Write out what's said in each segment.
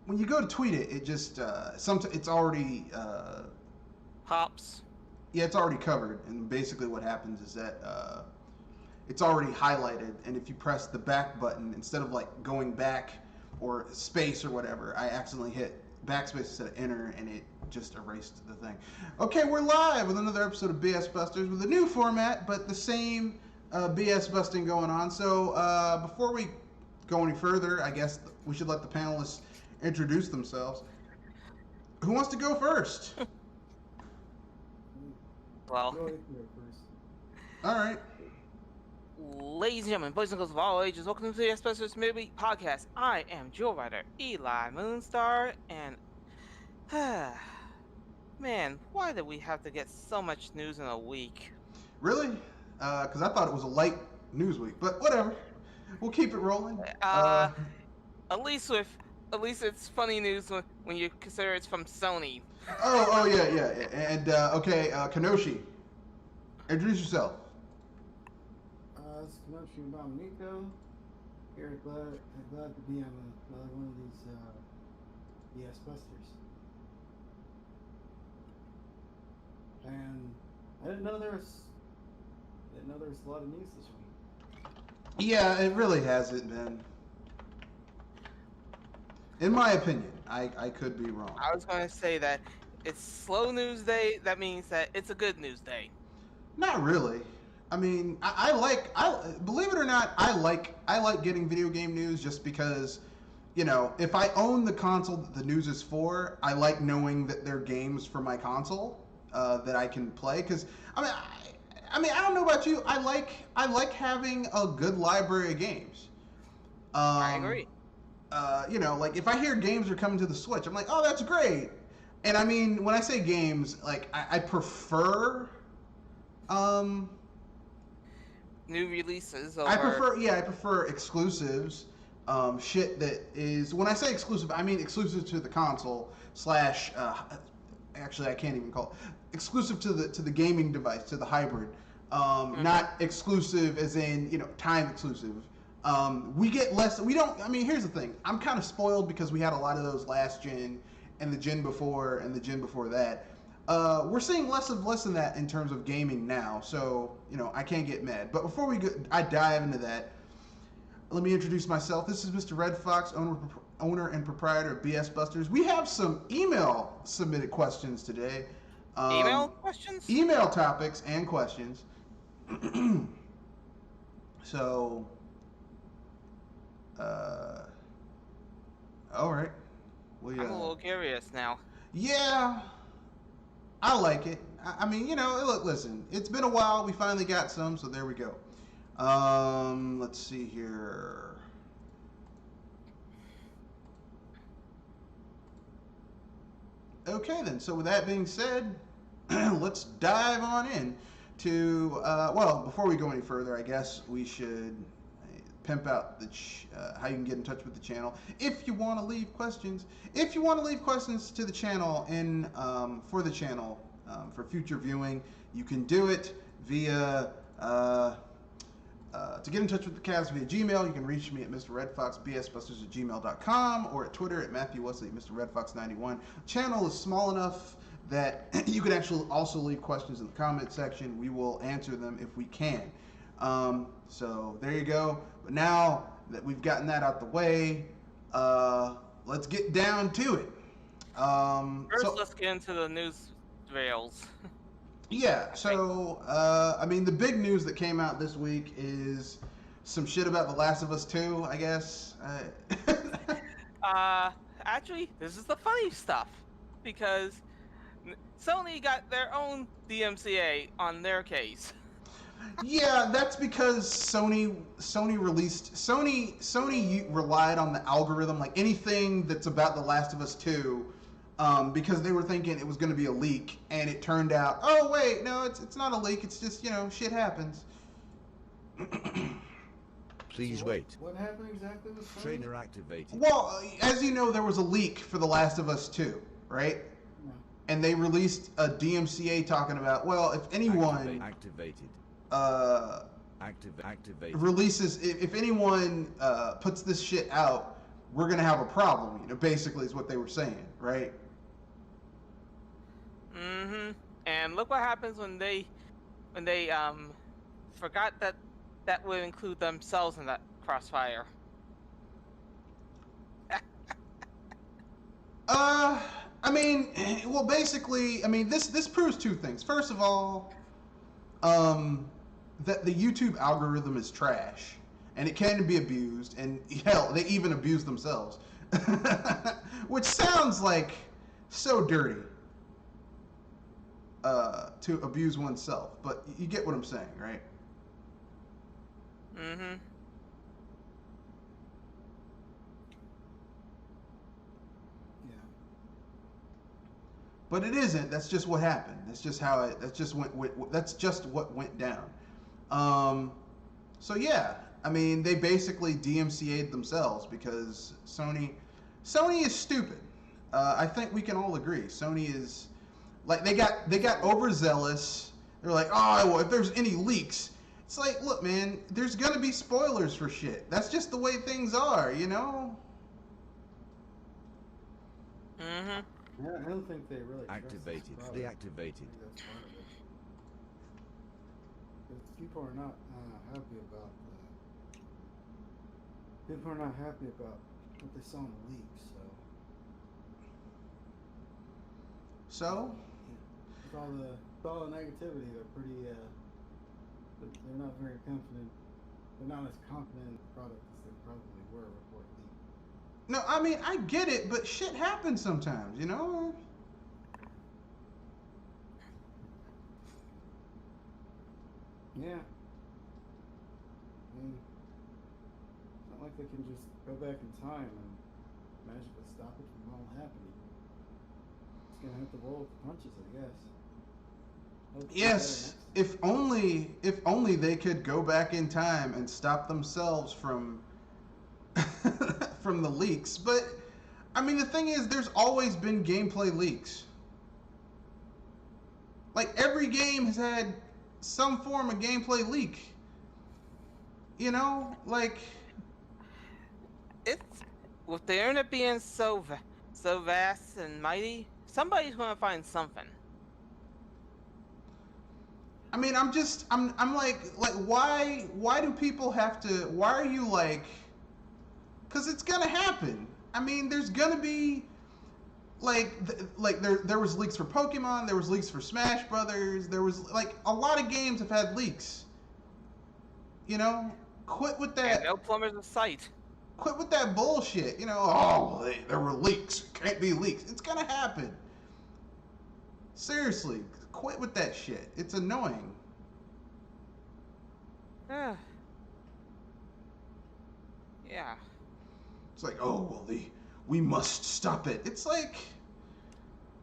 when you go to tweet it, it just it's already Hops. yeah, it's already covered. And basically, what happens is that it's already highlighted, and if you press the back button instead of like going back or space or whatever, I accidentally hit backspace instead of enter, and it just erased the thing. Okay, we're live with another episode of BS Busters with a new format, but the same BS busting going on. So before we go any further, I guess we should let the panelists introduce themselves. Who wants to go first? Well, Go ahead first. All right. ladies and gentlemen, boys and girls of all ages, welcome to the Asbestos Midweek Podcast. I am Joe Writer, Eli Moonstar, and man, why do we have to get so much news in a week? Really? Because I thought it was a light news week, but whatever. We'll keep it rolling. At least it's funny news when you consider it's from Sony. Oh yeah. And okay, Kenoshi, introduce yourself. This is Kenoshi Dominico. Here, glad to be on another one of these BS Busters. And I didn't know there was a lot of news this week. Yeah, it really hasn't been. In my opinion, I could be wrong. I was going to say that it's slow news day. That means that it's a good news day. Not really. I mean, I believe it or not, I like getting video game news just because, you know, if I own the console that the news is for, I like knowing that there are games for my console that I can play. Because I mean, I don't know about you. I like having a good library of games. I agree. You know, like if I hear games are coming to the Switch, I'm like, oh, that's great. And I mean, when I say games, like I prefer, New releases. Over... I prefer exclusives. Shit that is, when I say exclusive, I mean exclusive to the console slash. Actually, I can't even call it exclusive to the gaming device, to the hybrid. Not exclusive as in, you know, time exclusive. We get less. We don't. I mean, here's the thing. I'm kind of spoiled because we had a lot of those last gen, and the gen before, and the gen before that. We're seeing less of that in terms of gaming now. So, you know, I can't get mad. But before I dive into that, let me introduce myself. This is Mr. Red Fox, owner and proprietor of BS Busters. We have some email submitted questions today. Email questions? Email topics and questions. So, all right. I'm a little curious now. Yeah, I like it. I mean, you know, look, listen, it's been a while. We finally got some, so there we go. Let's see here. Okay, then. So with that being said, let's dive on in to, well, before we go any further, I guess we should pimp out how you can get in touch with the channel. If you want to leave questions, to the channel for the channel for future viewing, you can do it via to get in touch with the cast via Gmail. You can reach me at mrredfoxbsbusters@gmail.com or at Twitter at Matthew Wesley, Mr. Redfox91. Channel is small enough that you can actually also leave questions in the comment section. We will answer them if we can. So there you go. But now that we've gotten that out the way, let's get down to it. First, let's get into the news rails. Yeah, so, I mean, the big news that came out this week is some shit about The Last of Us 2, I guess. Actually, this is the funny stuff, because Sony got their own DMCA on their case. Yeah, that's because Sony relied on the algorithm, like anything that's about The Last of Us 2, because they were thinking it was going to be a leak, and it turned out, oh wait, no, it's not a leak. It's just, you know, shit happens. Please wait. What happened exactly with Sony? Trainer activated. Well, as you know, there was a leak for The Last of Us 2, right? Yeah. And they released a DMCA talking about, well, if anyone Activated. Activated. Activated. Releases, if anyone puts this shit out we're gonna have a problem. Basically, is what they were saying, right? Mm-hmm. And look what happens when they forgot that would include themselves in that crossfire. I mean, well, basically, I mean, this proves two things. First of all, that the YouTube algorithm is trash, and it can be abused, and hell, they even abuse themselves, which sounds like so dirty to abuse oneself. But you get what I'm saying, right? Mm-hmm. Yeah. But it isn't. That's just what happened. That's just how it. That's just that's just what went down. So yeah, I mean, they basically DMCA'd themselves because Sony is stupid. I think we can all agree. Sony is like they got overzealous. They're like, oh, well, if there's any leaks, it's like, look, man, there's gonna be spoilers for shit. That's just the way things are, you know. Mm-hmm. Yeah, I don't think they really trust this Activated. product. Deactivated. I think that's part of it. 'Cause people are not happy about what they saw in the leaks. So With all the negativity, they're pretty. They're not very confident. They're not as confident in the product as they probably were before it leaked. no, I mean, I get it, but shit happens sometimes, you know. Yeah. I mean, it's not like they can just go back in time and magically stop it from all happening. It's gonna have to roll with the punches, I guess. Hope it's better Yes, next time. if only they could go back in time and stop themselves from from the leaks. But I mean, the thing is, there's always been gameplay leaks. Like every game has had some form of gameplay leak. You know, like It's with the internet being so vast and mighty, somebody's gonna find something. I mean, I'm like why do people have to? Why are you like? Because it's gonna happen. I mean, there's gonna be like there was leaks for Pokemon, there was leaks for Smash Brothers, there was like a lot of games have had leaks. You know, quit with that. And no plumbers in sight. Quit with that bullshit. You know, oh, well, there were leaks. Can't be leaks. It's gonna happen. Seriously, quit with that shit. It's annoying. Yeah. It's like, oh, well, we must stop it. It's like,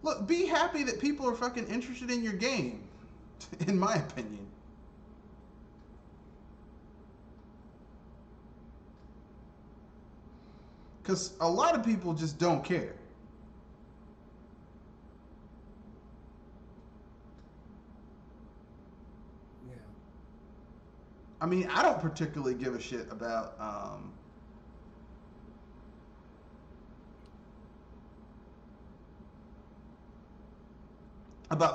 look, be happy that people are fucking interested in your game, in my opinion. Because a lot of people just don't care. Yeah. I mean, I don't particularly give a shit about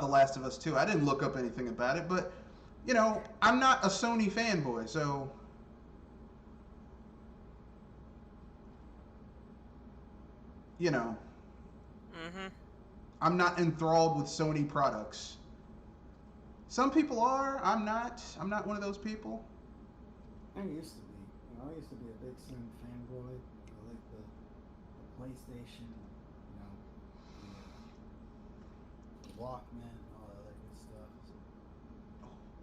The Last of Us 2. I didn't look up anything about it, but you know, I'm not a Sony fanboy, so you know, Mm-hmm. I'm not enthralled with Sony products. Some people are. I'm not. I'm not one of those people. I used to be. You know, I used to be a big Sony fanboy. I like the PlayStation, you know, the Walkman, all that other good stuff.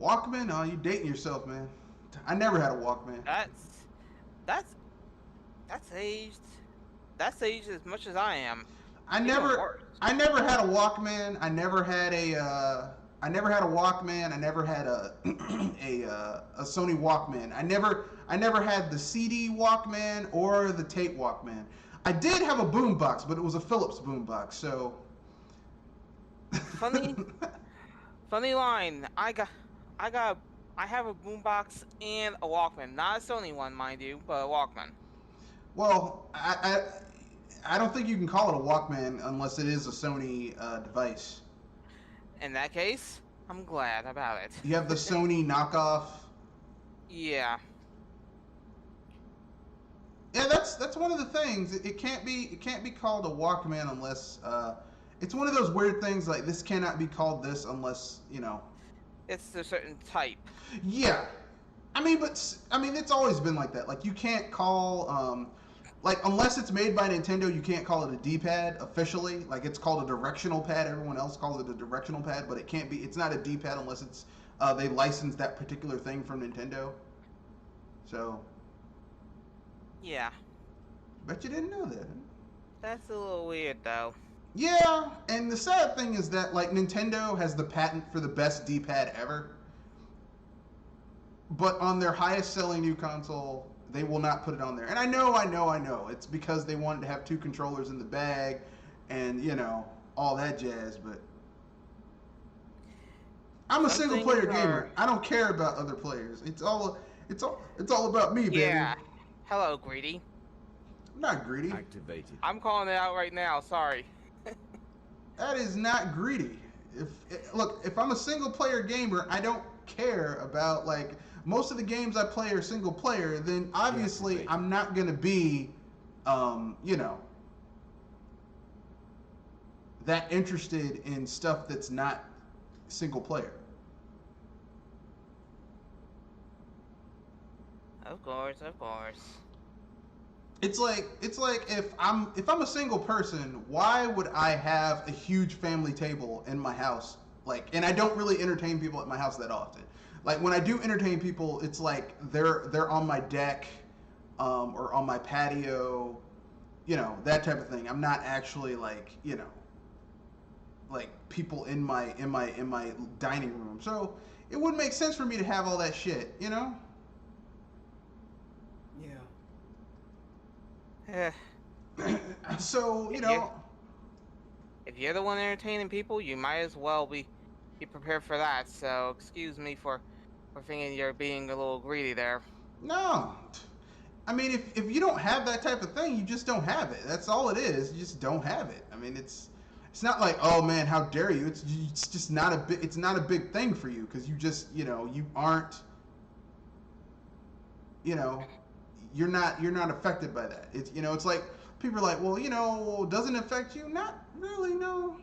Walkman? Oh, you dating yourself, man. I never had a Walkman. That's aged. That's aged as much as I am. I Even never worse. I never had a Walkman. I never had a Walkman. I never had a a Sony Walkman. I never had the CD Walkman or the tape Walkman. I did have a boombox, but it was a Philips boombox, so Funny line. I have a boombox and a Walkman. Not a Sony one, mind you, but a Walkman. Well, I don't think you can call it a Walkman unless it is a Sony device. In that case, I'm glad about it. You have the Sony knockoff. Yeah. Yeah, that's one of the things. It can't be called a Walkman unless it's one of those weird things like this cannot be called this unless It's a certain type. Yeah, I mean, it's always been like that. Like you can't call like unless it's made by Nintendo, you can't call it a D-pad officially. Like it's called a directional pad. Everyone else calls it a directional pad, but it can't be. It's not a D-pad unless it's they licensed that particular thing from Nintendo. So. Yeah. Bet you didn't know that. That's a little weird, though. Yeah, and the sad thing is that like Nintendo has the patent for the best D-pad ever. But on their highest selling new console, they will not put it on there. And I know. It's because they wanted to have two controllers in the bag and, all that jazz, but I'm a single player gamer. I don't care about other players. It's all about me, baby. Yeah. Hello, Greedy. I'm not greedy. Activated. I'm calling it out right now. Sorry. That is not greedy. If I'm a single player gamer, I don't care about like most of the games I play are single player. Then obviously I'm not gonna be, that interested in stuff that's not single player. Of course, of course. It's like if I'm a single person, why would I have a huge family table in my house? Like, and I don't really entertain people at my house that often. Like when I do entertain people, it's like they're on my deck, or on my patio, that type of thing. I'm not actually like like people in my dining room. So it wouldn't make sense for me to have all that shit, Yeah. So If you're the one entertaining people, you might as well be prepared for that. So excuse me for thinking you're being a little greedy there. No. I mean, if you don't have that type of thing, you just don't have it. That's all it is. You just don't have it. I mean, it's not like, oh man, how dare you? It's just not a big. It's not a big thing for you because you just you aren't. You're not affected by that. It's like people are like, well, doesn't it affect you? Not really, no.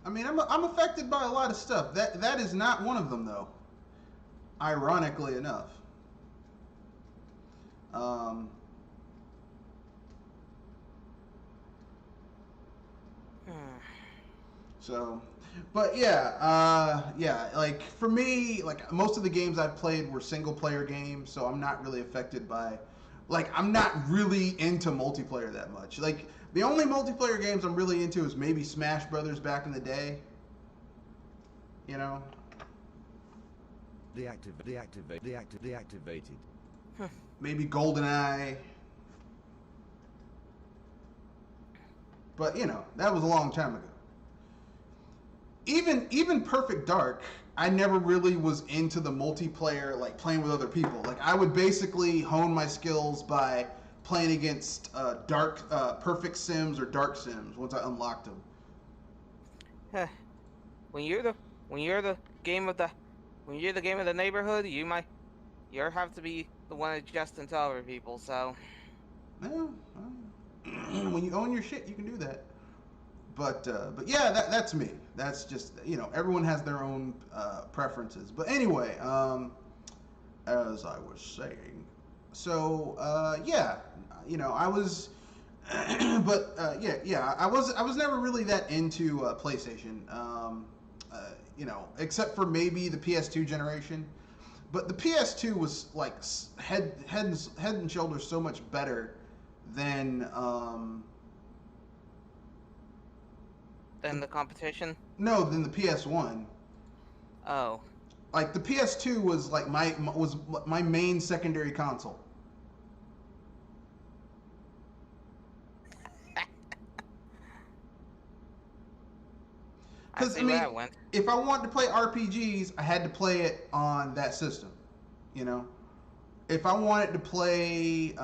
I mean, I'm affected by a lot of stuff. That is not one of them, though. Ironically enough. So, but yeah, like for me, like most of the games I've played were single player games, so I'm not really affected by, like I'm not really into multiplayer that much. Like the only multiplayer games I'm really into is maybe Smash Brothers back in the day. Deactivated. Maybe GoldenEye. But that was a long time ago. Even Perfect Dark, I never really was into the multiplayer, like playing with other people. Like I would basically hone my skills by playing against Perfect Sims or Dark Sims once I unlocked them. When you're the game of the neighborhood, you have to be the one adjusting to other people. So. Well, when you own your shit, you can do that. But yeah, that's me. That's just everyone has their own preferences. But anyway, as I was saying, so yeah, I was, but yeah, I was never really that into PlayStation. Except for maybe the PS2 generation. But the PS2 was like head and shoulders so much better than Than the competition? No, than the PS1. Oh. Like the PS2 was like my main secondary console. I Because see I mean, where that went. if I wanted to play RPGs, I had to play it on that system. You know, if I wanted to play,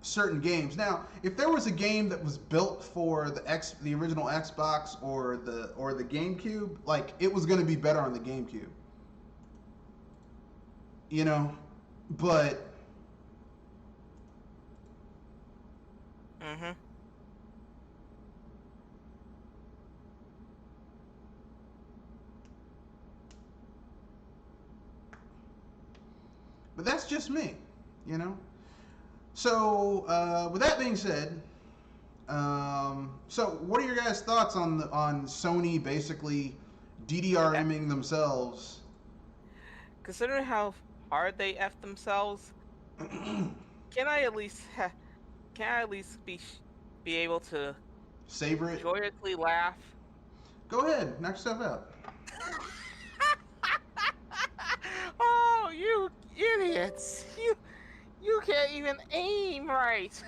certain games. Now, if there was a game that was built for the original Xbox or the GameCube, like it was going to be better on the GameCube. You know, but Mm-hmm. that's just me. You know. So with that being said, so what are your guys' thoughts on Sony basically DDRMing themselves? Considering how hard they f themselves, can I at least be able to Savor it. joyously laugh? Go ahead, knock yourself out. Oh, you idiots! You can't even aim right.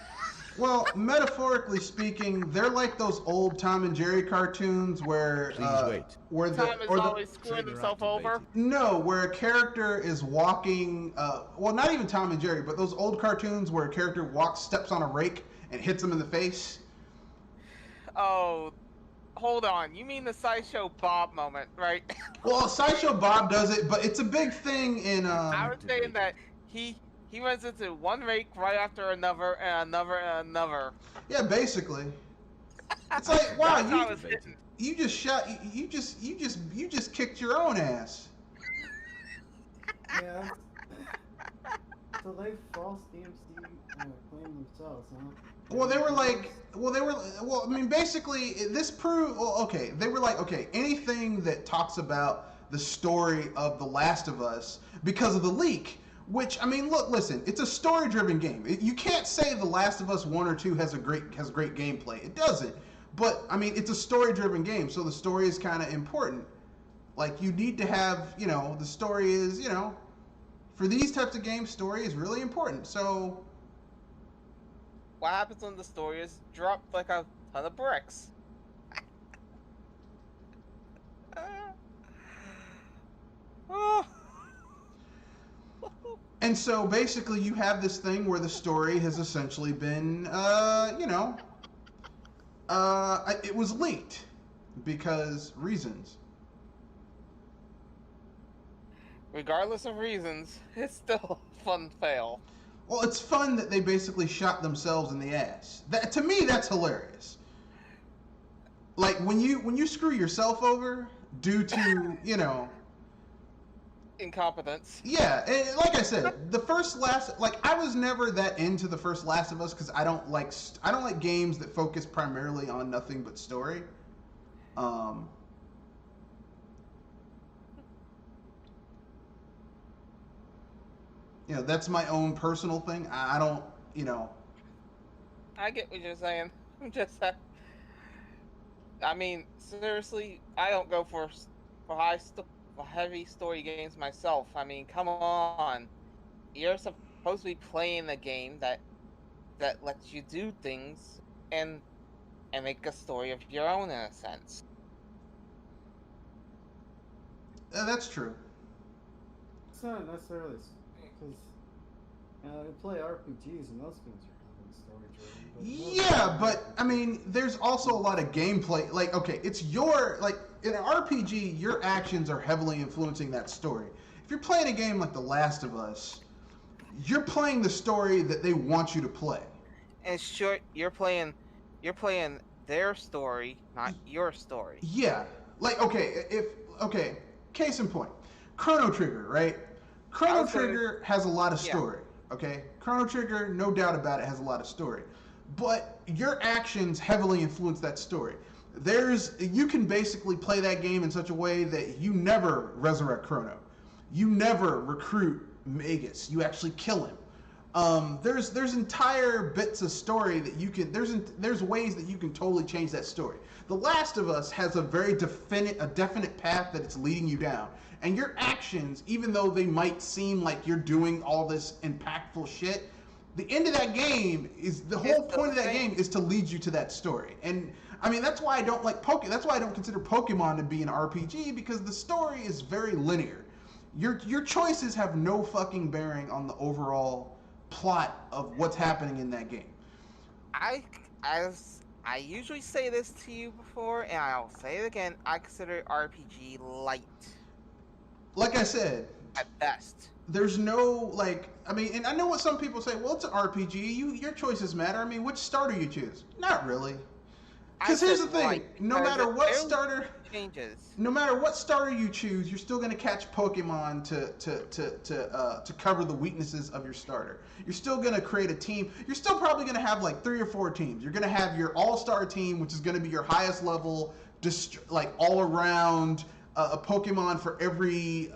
Well, metaphorically speaking, they're like those old Tom and Jerry cartoons where Please wait. where the Tom is or the always screwing Trigger himself over. activated. no, where a character is walking. Well, not even Tom and Jerry, but those old cartoons where a character steps on a rake, and hits him in the face. Oh, hold on. You mean the Sideshow Bob moment, right? Well, Sideshow Bob does it, but it's a big thing in. I was saying that he runs into one rake right after another and another and another. Yeah, basically. It's like, wow, That's how I was hitting. you just shot, you just kicked your own ass. Yeah. So they false DMC claim themselves, huh? Well, I mean, basically, this proved, well, okay, they were like, okay, anything that talks about the story of The Last of Us because of the leak, which, I mean, listen, it's a story-driven game. You can't say The Last of Us 1 or 2 has great gameplay. It doesn't. But, I mean, it's a story-driven game, so the story is kind of important. Like, you need to have, the story is, for these types of games, story is really important. So, What happens when the story is dropped like a ton of bricks? Oh. and so basically you have this thing where the story has essentially been, it was leaked because reasons. Regardless of reasons, it's still a fun fail. Well, it's fun that they basically shot themselves in the ass. That, to me, that's hilarious. Like when you screw yourself over due to Incompetence. yeah, and like I said, I was never that into the first Last of Us because I don't like games that focus primarily on nothing but story. That's my own personal thing. I don't, I get what you're saying. I'm just, I mean, seriously, I don't go for heavy story games myself. I mean, come on, you're supposed to be playing a game that lets you do things and make a story of your own in a sense. that's true. It's not necessarily because they play RPGs and those things are story driven. Yeah, but I mean, there's also a lot of gameplay. Like, okay, it's in an RPG, your actions are heavily influencing that story. If you're playing a game like The Last of Us, you're playing the story that they want you to play. And short, you're playing their story, not your story. Yeah, like case in point, Chrono Trigger, right? Chrono Trigger has a lot of story. Okay, Chrono Trigger, no doubt about it, has a lot of story, but your actions heavily influence that story. You can basically play that game in such a way that you never resurrect Chrono, you never recruit Magus, you actually kill him. There's entire bits of story that you can there's ways that you can totally change that story. The Last of Us has a very definite path that it's leading you down, and your actions, even though they might seem like you're doing all this impactful shit, the end of that game is the whole point of that game is to lead you to that story. And I mean, that's why I don't like That's why I don't consider Pokemon to be an RPG, because the story is very linear. Your choices have no fucking bearing on the overall plot of what's happening in that game. I usually say this to you before, and I'll say it again. I consider RPG light Like I said, at best. there's no I mean, and I know what some people say. Well, it's an RPG. Your choices matter. I mean, which starter you choose? Not really. Because here's the thing: no matter what starter you choose, you're still going to catch Pokemon to cover the weaknesses of your starter. You're still going to create a team. You're still probably going to have like 3 or 4 teams. You're going to have your all-star team, which is going to be your highest level, all around a Pokemon for every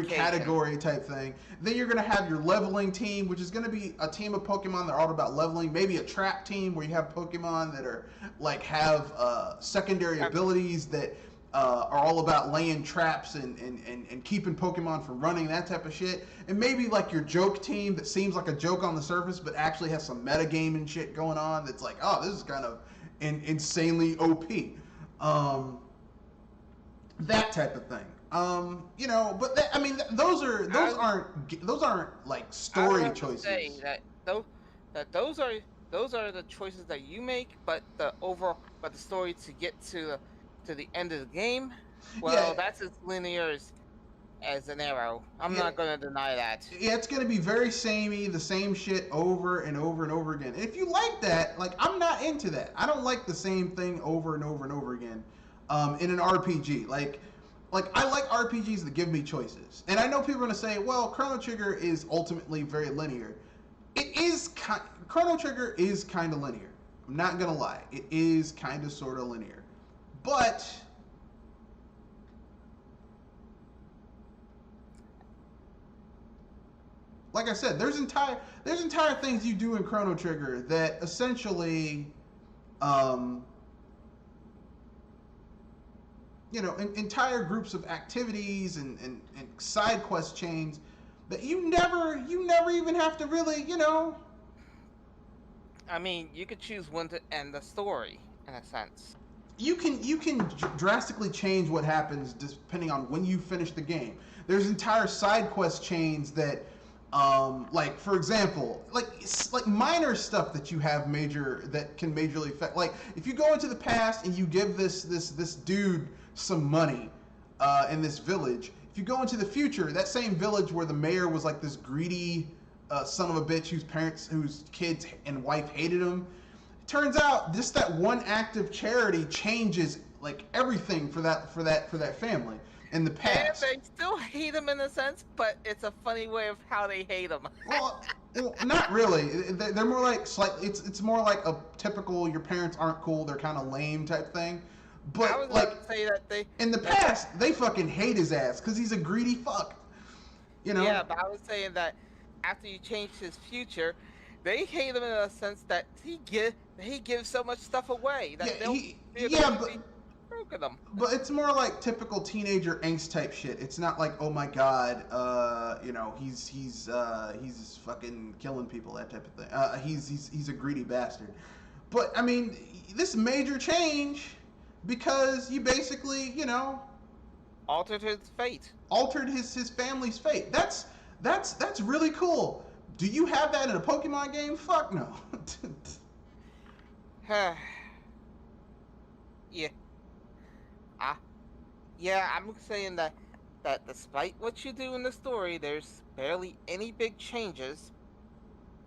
category type thing. Then you're going to have your leveling team, which is going to be a team of Pokemon that are all about leveling. Maybe a trap team where you have Pokemon that are have secondary abilities that are all about laying traps and keeping Pokemon from running, that type of shit. And maybe like your joke team that seems like a joke on the surface, but actually has some metagame and shit going on. That's like, oh, this is kind of insanely OP. That type of thing. But those aren't like story choices. Say that those are the choices that you make, but the story to get to the end of the game, that's as linear as an arrow. I'm not going to deny that. Yeah, it's going to be very samey, the same shit over and over and over again. And if you like that, I'm not into that. I don't like the same thing over and over and over again in an RPG. I like RPGs that give me choices. And I know people are going to say, well, Chrono Trigger is ultimately very linear. Chrono Trigger is kind of linear. I'm not going to lie. It is kind of sort of linear. But like I said, there's entire things you do in Chrono Trigger that essentially entire groups of activities and side quest chains that you never even have to really, I mean, you could choose when to end the story, in a sense. You can drastically change what happens depending on when you finish the game. There's entire side quest chains that, for example, like minor stuff that you have that can majorly affect. Like if you go into the past and you give this dude some money in this village. If you go into the future, that same village where the mayor was like this greedy son of a bitch whose kids and wife hated him, turns out just that one act of charity changes like everything for that family in the past. And they still hate him in a sense, but it's a funny way of how they hate him. well, not really. They're more like it's more like a typical your parents aren't cool, they're kind of lame type thing. But I was about to say that in the past they fucking hate his ass because he's a greedy fuck. Yeah, but I was saying that after you change his future, they hate him in a sense that he gives so much stuff away that broken them. But it's more like typical teenager angst type shit. It's not like, oh my god, he's fucking killing people, that type of thing. He's a greedy bastard. But I mean, this major change. Because you basically, altered his fate. Altered his family's fate. That's really cool. Do you have that in a Pokemon game? Fuck no. Yeah. Yeah, I'm saying that despite what you do in the story, there's barely any big changes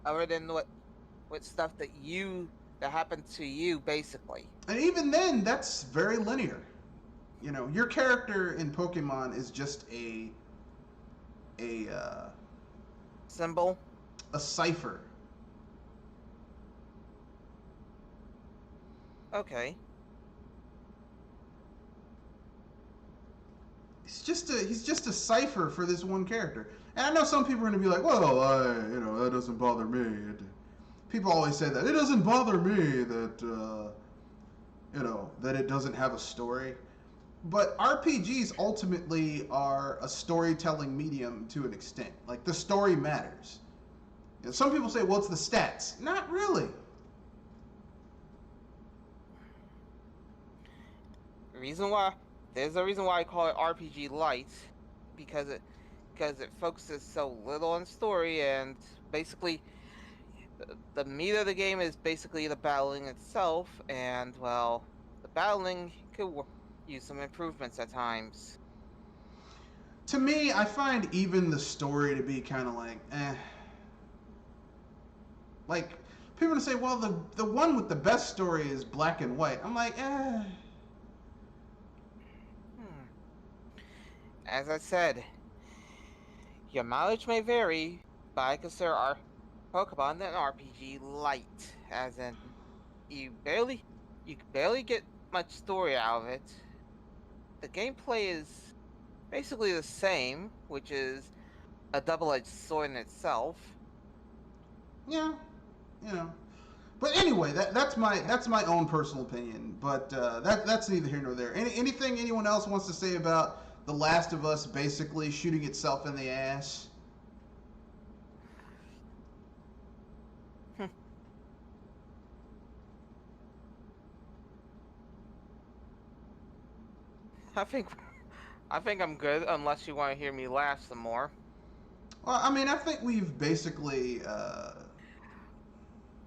other than what stuff that happened to you, basically. And even then, that's very linear. Your character in Pokemon is just a symbol, a cipher. Okay. He's just a cipher for this one character. And I know some people are going to be like, well, that doesn't bother me. People always say that. It doesn't bother me that, that it doesn't have a story. But RPGs ultimately are a storytelling medium to an extent. Like, the story matters. Some people say, well, it's the stats. Not really. There's a reason why I call it RPG Light, because it focuses so little on story, and basically the meat of the game is basically the battling itself, and well, the battling could use some improvements at times. To me, I find even the story to be kind of like, eh. Like, people say, well, the one with the best story is Black and White. I'm like, eh. As I said, your mileage may vary, but I consider our Pokemon an RPG Light, as in you barely get much story out of it. The gameplay is basically the same, which is a double-edged sword in itself. Yeah, But anyway, that's my own personal opinion. But that's neither here nor there. Anything anyone else wants to say about The Last of Us basically shooting itself in the ass? I think I'm good, unless you want to hear me laugh some more. Well, I mean, I think we've basically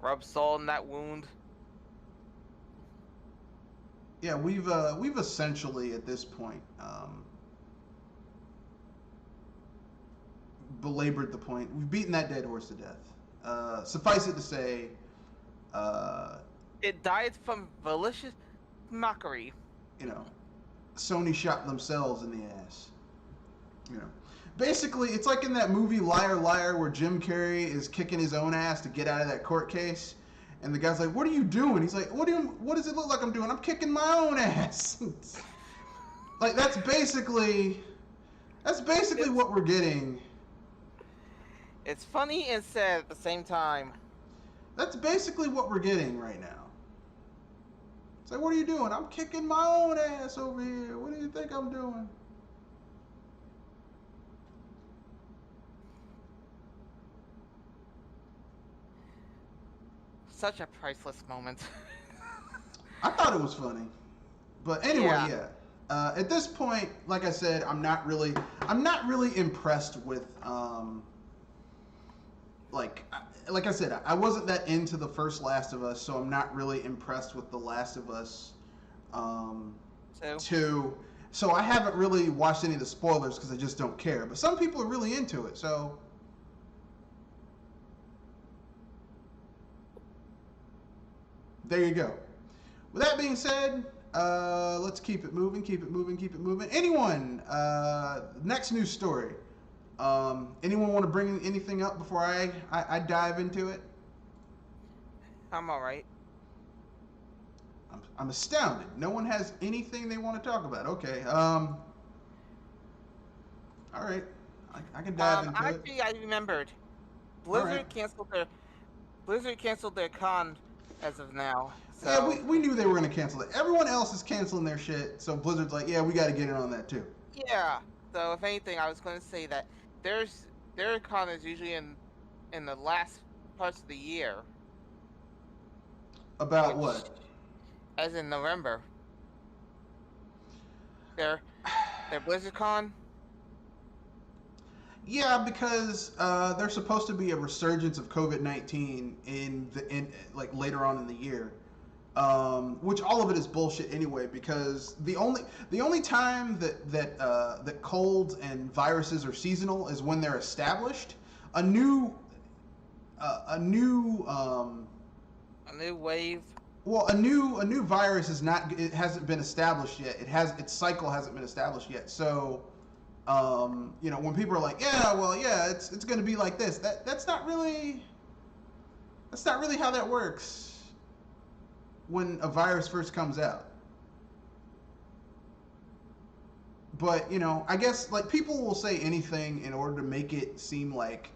Rub salt in that wound. yeah, we've essentially at this point belabored the point. We've beaten that dead horse to death. Suffice it to say, It died from malicious mockery. Sony shot themselves in the ass. Basically, it's like in that movie Liar Liar where Jim Carrey is kicking his own ass to get out of that court case, and the guy's like, "What are you doing?" He's like, "What does it look like I'm doing? I'm kicking my own ass." Like that's basically what we're getting. It's funny and sad at the same time. That's basically what we're getting right now. It's like, what are you doing? I'm kicking my own ass over here. What do you think I'm doing? Such a priceless moment. I thought it was funny. But anyway, Yeah. At this point, like I said, I'm not really impressed with like I said, I wasn't that into the first Last of Us, so I'm not really impressed with The Last of Us 2. So I haven't really watched any of the spoilers because I just don't care. But some people are really into it, so there you go. With that being said, let's keep it moving. Anyone? Next news story. Anyone want to bring anything up before I dive into it? I'm alright. I'm astounded. No one has anything they want to talk about. Okay. All right. I can dive into it. Actually, I remembered. Alright. Blizzard canceled their con as of now. So Yeah, we knew they were going to cancel it. Everyone else is canceling their shit, so Blizzard's like, yeah, we got to get in on that too. yeah. So if anything, I was going to say that their con is usually in the last parts of the year. About what? As in November. Their BlizzardCon. Yeah, because there's supposed to be a resurgence of COVID-19 in like later on in the year, which all of it is bullshit anyway. Because the only time that colds and viruses are seasonal is when they're established. A new wave. Well, a new virus is not. It hasn't been established yet. Its cycle hasn't been established yet. So, when people are like, it's going to be like this. That's not really how that works. When a virus first comes out, but you know, I guess like people will say anything in order to make it seem like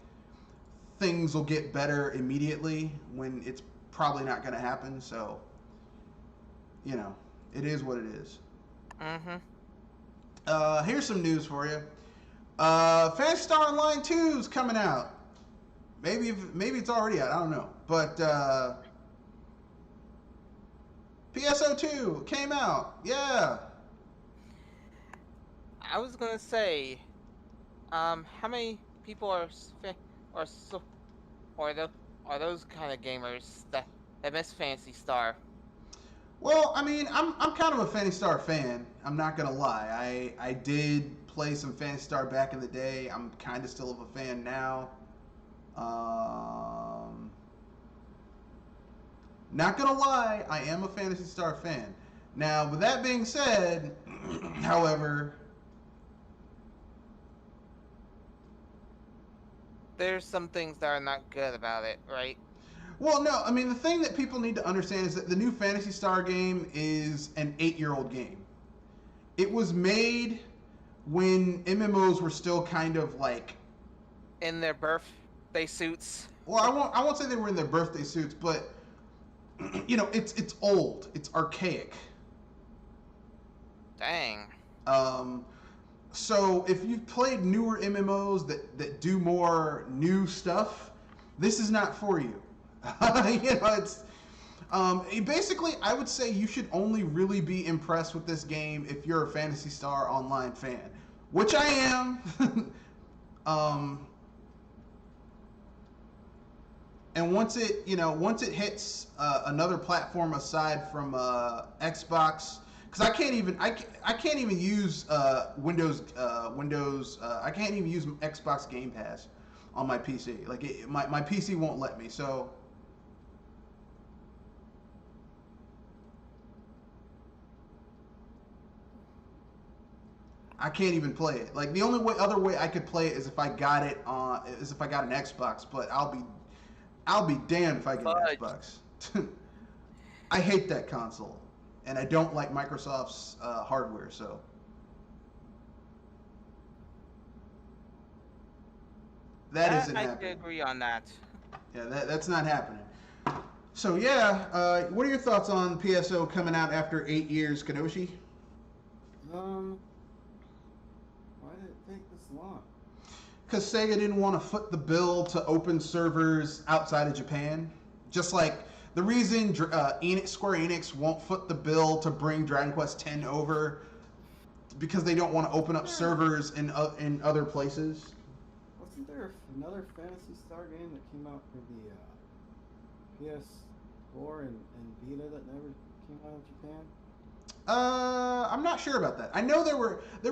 things will get better immediately when it's probably not going to happen. So, you know, it is what it is. Mm-hmm. Here's some news for you. Phantasy Star Online 2 is coming out. Maybe it's already out. I don't know. But PSO2 came out. Yeah. I was gonna say, how many people are so or the are those kind of gamers that miss Fantasy Star? Well, I mean, I'm kind of a Phantasy Star fan. I'm not gonna lie. I did play some Phantasy Star back in the day. I'm kind of still of a fan now. Not gonna lie, I am a Phantasy Star fan. Now, with that being said, however, There's some things that are not good about it, right? well, no, I mean, the thing that people need to understand is that the new Phantasy Star game is an 8-year-old game. It was made when MMOs were still kind of like, In their birthday suits. well, I won't say they were in their birthday suits, but you know, it's old, it's archaic. Dang. So if you've played newer MMOs that do more new stuff, this is not for you. You know, it's basically, I would say you should only really be impressed with this game if you're a Phantasy Star Online fan, which I am. And once it hits another platform aside from Xbox, because I can't even use Windows. I can't even use Xbox Game Pass on my PC. Like my PC won't let me. So I can't even play it. Like the only other way I could play it is if I got an Xbox. But I'll be damned if I get an Fudge. Xbox. I hate that console, and I don't like Microsoft's hardware. So that isn't I happening. could agree on that. Yeah, that's not happening. So yeah, what are your thoughts on PSO coming out after 8 years, Kadoshi? Why did it take this long? Because Sega didn't want to foot the bill to open servers outside of Japan. Just like the reason Square Enix won't foot the bill to bring Dragon Quest X over, because they don't want to open up servers in other places. Wasn't there another Phantasy Star game that came out for the PS4 and Vita that never came out of Japan? I'm not sure about that. I know there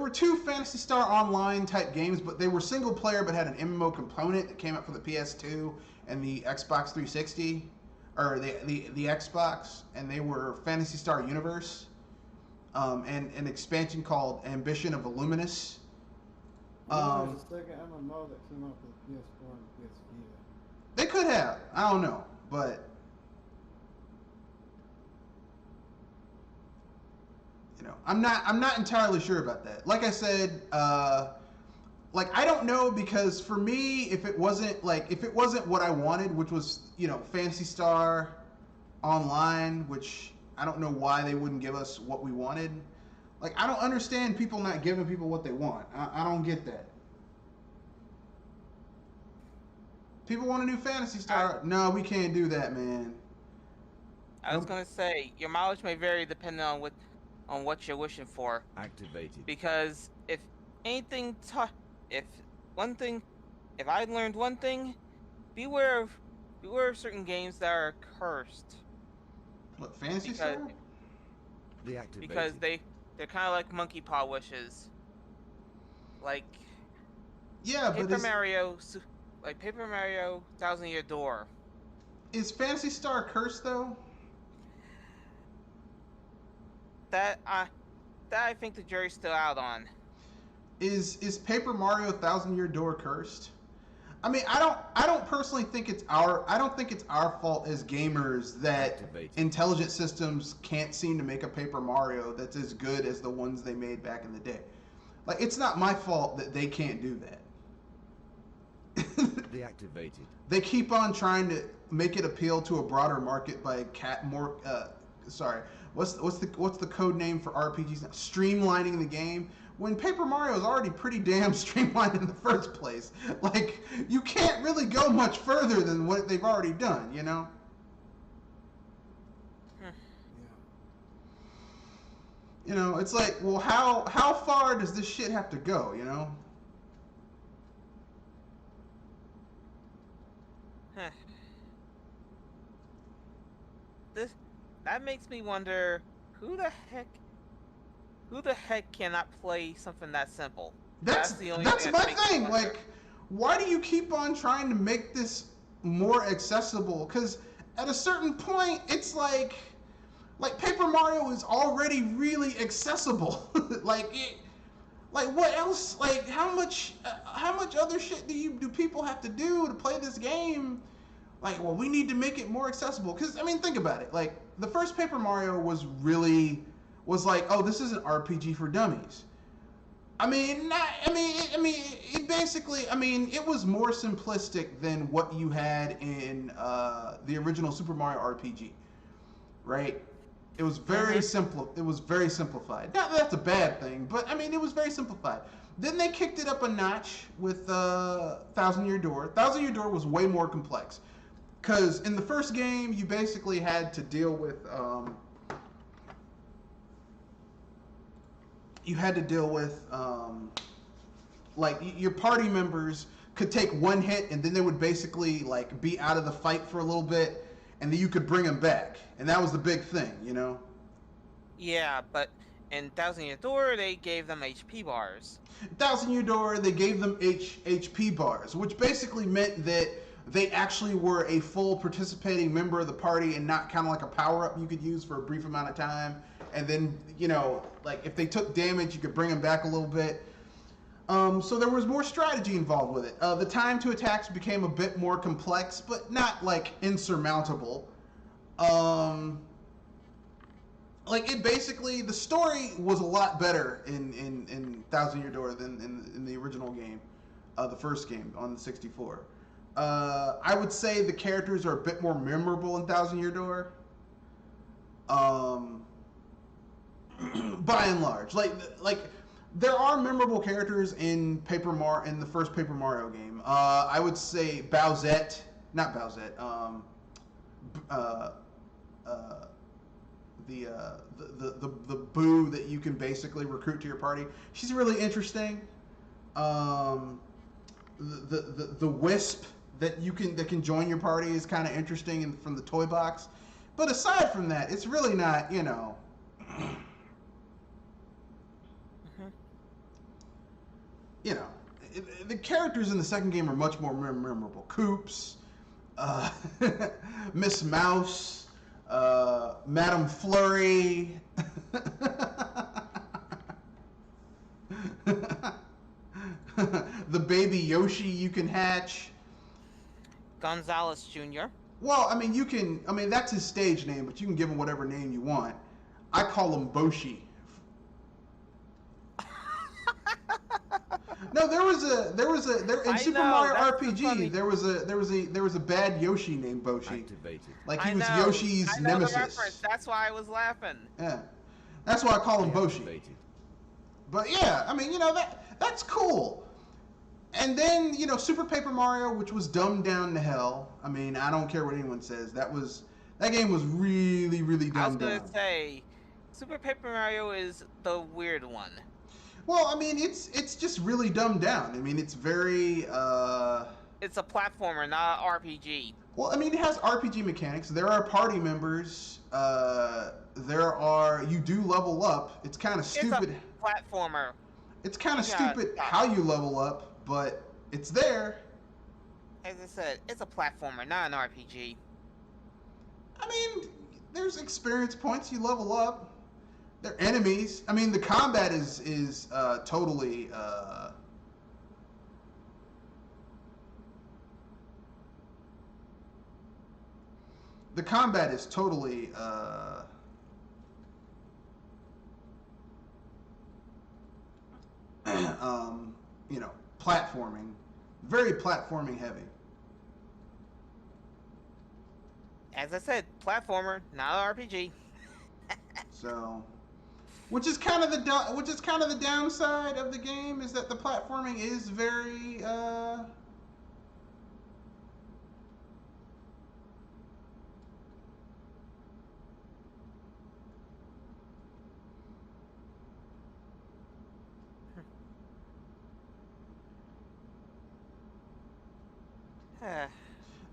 were two Phantasy Star Online type games, but they were single player but had an MMO component that came out for the PS2 and the Xbox 360, or the Xbox, and they were Phantasy Star Universe, and an expansion called Ambition of Illuminus. There's a Sega MMO that came out for the PS4 and the PS Vita. They could have. I don't know, but you know, I'm not entirely sure about that. Like I said, like I don't know, because for me, if it wasn't what I wanted, which was, you know, Phantasy Star Online, which I don't know why they wouldn't give us what we wanted. Like, I don't understand people not giving people what they want. I don't get that. People want a new Phantasy Star. No, we can't do that, man. I was gonna say your mileage may vary depending on what you're wishing for. Activated. Because if I learned one thing, beware of certain games that are cursed. What, Phantasy Because- Star? Deactivated. Because they're kind of like monkey paw wishes. Like Yeah, but Paper Mario Thousand Year Door. is Phantasy Star cursed though? That I think the jury's still out on. Is Paper Mario Thousand Year Door cursed? I mean, I don't personally think it's our fault as gamers that Activated. intelligent systems can't seem to make a Paper Mario that's as good as the ones they made back in the day. Like, it's not my fault that they can't do that. Deactivated. They keep on trying to make it appeal to a broader market by what's the code name for RPGs now? Streamlining the game. When Paper Mario is already pretty damn streamlined in the first place. Like, you can't really go much further than what they've already done, you know? Yeah. You know, it's like, well, how far does this shit have to go, you know? Huh. That makes me wonder who the heck cannot play something that simple? That's the only that's thing my that makes me thing. wonder. Like, why do you keep on trying to make this more accessible? Because at a certain point, it's like Paper Mario is already really accessible. Like what else? Like how much other shit do people have to do to play this game? Like, well, we need to make it more accessible. Because I mean, think about it. Like the first Paper Mario was like, oh, this is an RPG for dummies. It basically, it was more simplistic than what you had in the original Super Mario RPG, right? It was very simple. It was very simplified. Not that that's a bad thing, but I mean, it was very simplified. Then they kicked it up a notch with Thousand Year Door. Thousand Year Door was way more complex, because in the first game, you basically had to deal with like your party members could take one hit and then they would basically like be out of the fight for a little bit, and then you could bring them back, and that was the big thing, you know. Yeah, but in Thousand Year Door, they gave them HP bars. Thousand Year Door, they gave them HP bars, which basically meant that they actually were a full participating member of the party and not kind of like a power up you could use for a brief amount of time. And then, you know, like if they took damage, you could bring them back a little bit. So there was more strategy involved with it. The time to attacks became a bit more complex, but not like insurmountable. Like it basically, the story was a lot better in Thousand Year Door than in the original game, the first game on the 64. I would say the characters are a bit more memorable in Thousand Year Door. By and large, like there are memorable characters in the first Paper Mario game. I would say Bowsette, not Bowsette. The Boo that you can basically recruit to your party. She's really interesting. The Wisp that can join your party is kind of interesting from the toy box. But aside from that, it's really not, you know. You know, the characters in the second game are much more memorable. Koops, Miss Mouse, Madame Flurry. The baby Yoshi you can hatch. Gonzalez Jr. Well, that's his stage name, but you can give him whatever name you want. I call him Boshi. No, in Super Mario RPG. There was a bad Yoshi named Boshi. Activated. Like he was Yoshi's nemesis. The reference. That's why I was laughing. Yeah, that's why I call him Boshi. Deactivated. But yeah, you know that's cool. And then Super Paper Mario, which was dumbed down to hell. I don't care what anyone says. That game was really really dumbed down. I was gonna say, Super Paper Mario is the weird one. Well, it's just really dumbed down. It's very. It's a platformer, not an RPG. Well, it has RPG mechanics. There are party members. You do level up. It's kind of stupid. It's a platformer. It's kind of stupid how you level up, but it's there. As I said, it's a platformer, not an RPG. There's experience points. You level up. They're enemies. The combat is totally. The combat is totally. you know, platforming, very platforming heavy. As I said, platformer, not an RPG. So, which is kind of the downside of the game, is that the platforming is very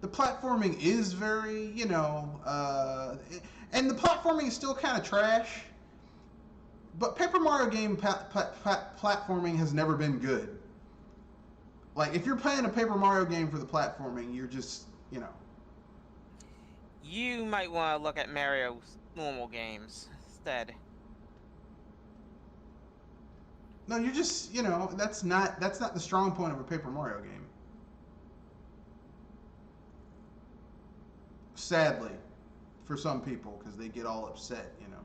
the platforming is very, you know, and the platforming is still kind of trash. But Paper Mario game platforming has never been good. Like, if you're playing a Paper Mario game for the platforming, you're just, you know. You might want to look at Mario's normal games instead. No, you're just, you know, that's not the strong point of a Paper Mario game. Sadly, for some people, because they get all upset, you know.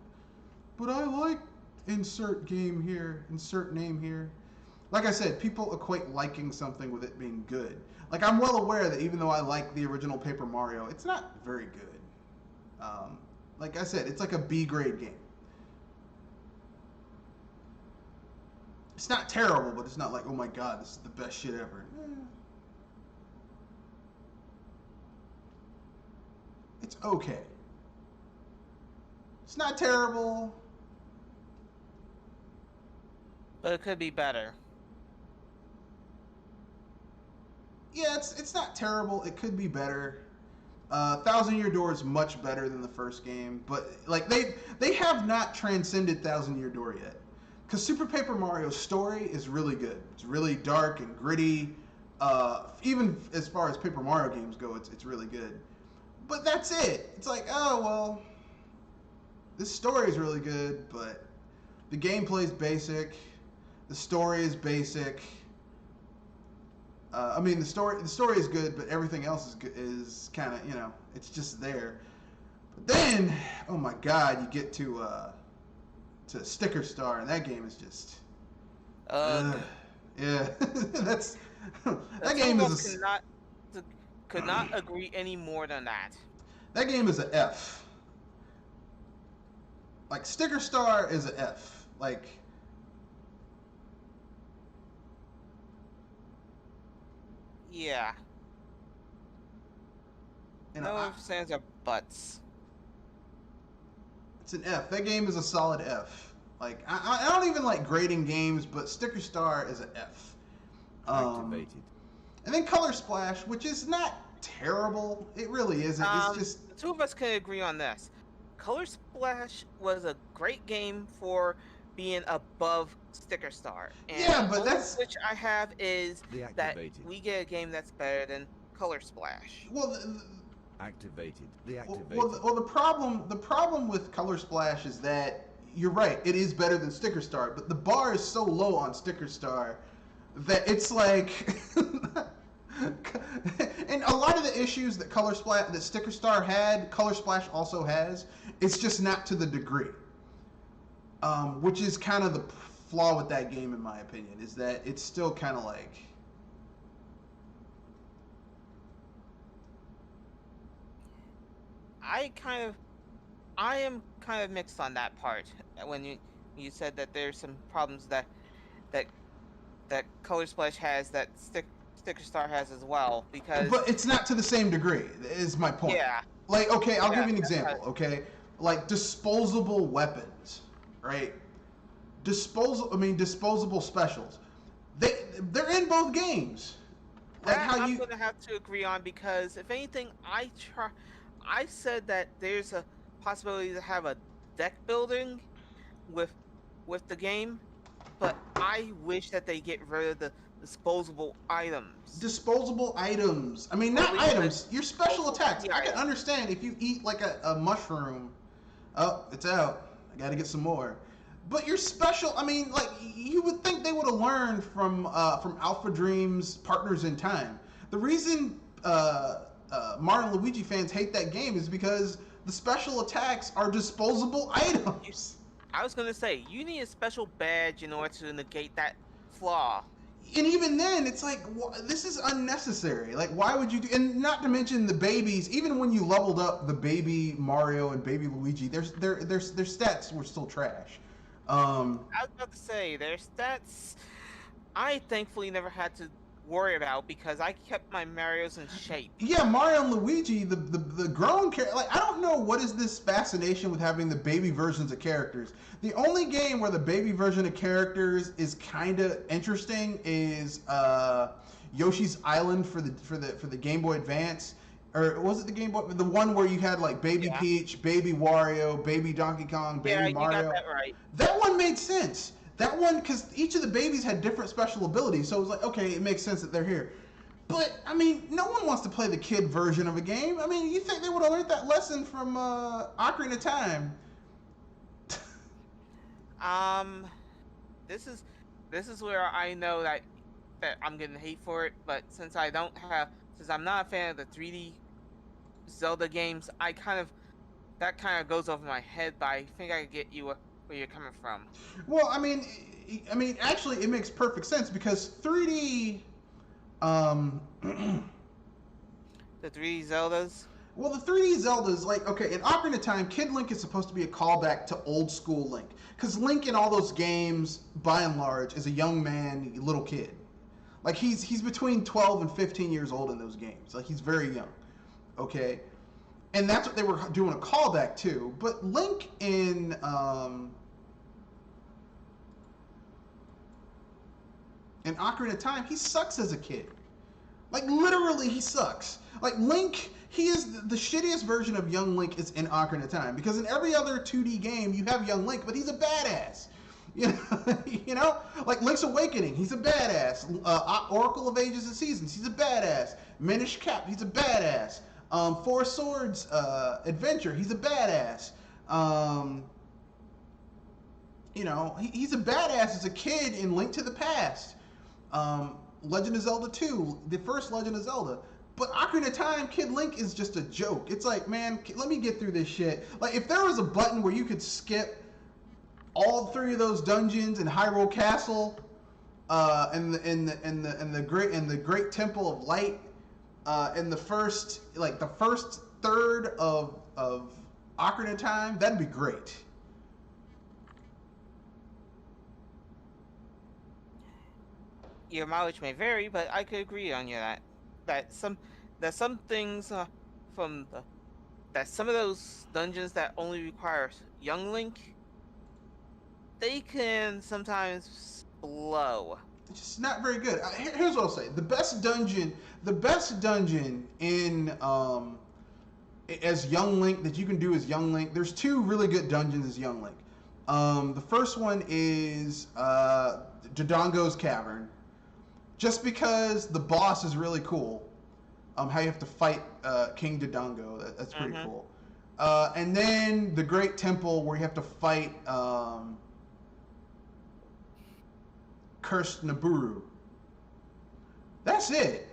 But I like insert game here, insert name here. Like I said, people equate liking something with it being good. Like, I'm well aware that even though I like the original Paper Mario, it's not very good. Like I said, it's like a B-grade game. It's not terrible, but it's not like, oh my god, this is the best shit ever. It's okay. It's not terrible. But it could be better. Yeah, it's not terrible. It could be better. Thousand Year Door is much better than the first game, but like they have not transcended Thousand Year Door yet. Because Super Paper Mario's story is really good. It's really dark and gritty. Even as far as Paper Mario games go, it's really good. But that's it. It's like, oh well, this story is really good, but the gameplay is basic. The story is basic. I mean, the story is good, but everything else is kind of, you know, it's just there. But then, oh my God, you get to Sticker Star, and that game is just, yeah, that game is could not agree any more than that. That game is an F. Like, Sticker Star is an F. Like, yeah. you No know, ifs, ands, or buts. it's an F. That game is a solid F. Like, I don't even like grading games, but Sticker Star is an F. Activated. And then Color Splash, which is not terrible. It really isn't. It's just... The two of us can agree on this. Color Splash was a great game for being above Sticker Star. And Yeah, but the only that's... which I have is that Deactivated. we get a game that's better than Color Splash. Well, Activated. Deactivated. well, the problem with Color Splash is that you're right. It is better than Sticker Star, but the bar is so low on Sticker Star that it's like, and a lot of the issues that Sticker Star had, Color Splash also has. It's just not to the degree, which is kind of the flaw with that game, in my opinion, is that it's still kind of like. I am kind of mixed on that part when you said that there's some problems that Color Splash has that Sticker Star has as well, because But it's not to the same degree, is my point. yeah, Like, okay, I'll give you an that's example, right. okay? Like, disposable weapons, right? Disposable specials. They're in both games. Like, that how I'm you... gonna have to agree on, because if anything, I said that there's a possibility to have a deck building with the game, but I wish that they get rid of the disposable items. Disposable items. I mean, not Well, we items. Your special attacks. the I can items. understand if you eat, like, a mushroom. Oh, it's out. I gotta get some more. But your special... I mean, like, you would think they would have learned from Alpha Dream's Partners in Time. The reason Mario and Luigi fans hate that game is because the special attacks are disposable items. I was gonna say, you need a special badge in order to negate that flaw. And even then, it's like this is unnecessary. Like, why would you do? And not to mention the babies. Even when you leveled up the baby Mario and baby Luigi, their stats were still trash. I was about to say their stats. I thankfully never had to worry about because I kept my Marios in shape. Yeah, Mario and Luigi, the grown character. Like, I don't know what is this fascination with having the baby versions of characters. The only game where the baby version of characters is kind of interesting is Yoshi's Island for the Game Boy Advance, or was it the Game Boy? The one where you had like Baby Peach, Baby Wario, Baby Donkey Kong, Baby Mario. You got that right. That one made sense. That one, because each of the babies had different special abilities, so it was like, okay, it makes sense that they're here. But, I mean, no one wants to play the kid version of a game. I mean, you think they would have learned that lesson from Ocarina of Time? This is where I know that I'm getting hate for it, but since I'm not a fan of the 3D Zelda games, that kind of goes over my head, but I think I get you where you're coming from. Well, I mean, actually, it makes perfect sense because 3D, the 3D Zeldas. Well, the 3D Zeldas, like, okay, in Ocarina of Time, Kid Link is supposed to be a callback to old school Link, because Link in all those games, by and large, is a young man, little kid. Like, he's between 12 and 15 years old in those games. Like, he's very young. Okay. And that's what they were doing a callback to. But Link in Ocarina of Time, he sucks as a kid. Like, literally, he sucks. Like, Link, he is the shittiest version of young Link is in Ocarina of Time. Because in every other 2D game, you have young Link, but he's a badass. You know? Like, Link's Awakening, he's a badass. Oracle of Ages and Seasons, he's a badass. Minish Cap, he's a badass. Four Swords Adventure, he's a badass. You know, he's a badass as a kid in Link to the Past. Legend of Zelda 2, the first Legend of Zelda. But Ocarina of Time, Kid Link is just a joke. It's like, man, let me get through this shit. Like, if there was a button where you could skip all 3 of those dungeons in Hyrule Castle, and the Great Temple of Light, in the first third of Ocarina of Time, that'd be great. Your mileage may vary, but I could agree on you that some things that some of those dungeons that only require young Link, they can sometimes blow. It's just not very good. Here's what I'll say: the best dungeon in as young Link that you can do as young Link. There's 2 really good dungeons as young Link. The first one is Dodongo's Cavern. Just because the boss is really cool, how you have to fight King Dodongo, that's pretty cool. And then the Great Temple where you have to fight Cursed Nabooru. That's it.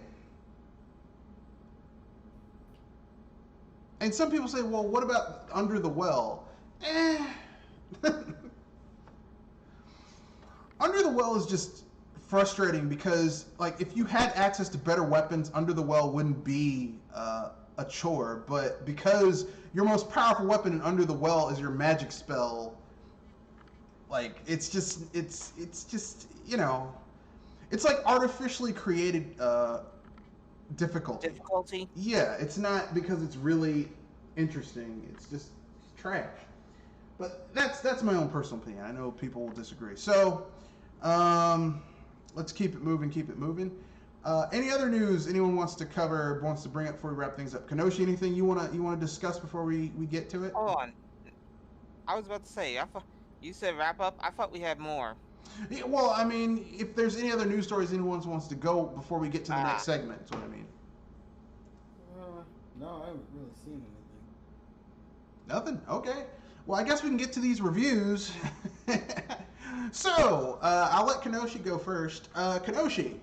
And some people say, well, what about Under the Well? Under the Well is just frustrating because, like, if you had access to better weapons, Under the Well wouldn't be a chore. But because your most powerful weapon in Under the Well is your magic spell, like, it's just you know, it's like artificially created difficulty. Yeah, it's not because it's really interesting. It's just trash. But that's my own personal opinion. I know people will disagree. So, let's keep it moving. Any other news anyone wants to bring up before we wrap things up? Kenoshi, anything you wanna discuss before we get to it? Hold on. I was about to say, you said wrap up. I thought we had more. Yeah, well, I mean, if there's any other news stories anyone wants to go before we get to the next segment, is what I mean. No, I haven't really seen anything. Nothing? Okay. Well, I guess we can get to these reviews. So, I'll let Kenoshi go first. Kenoshi.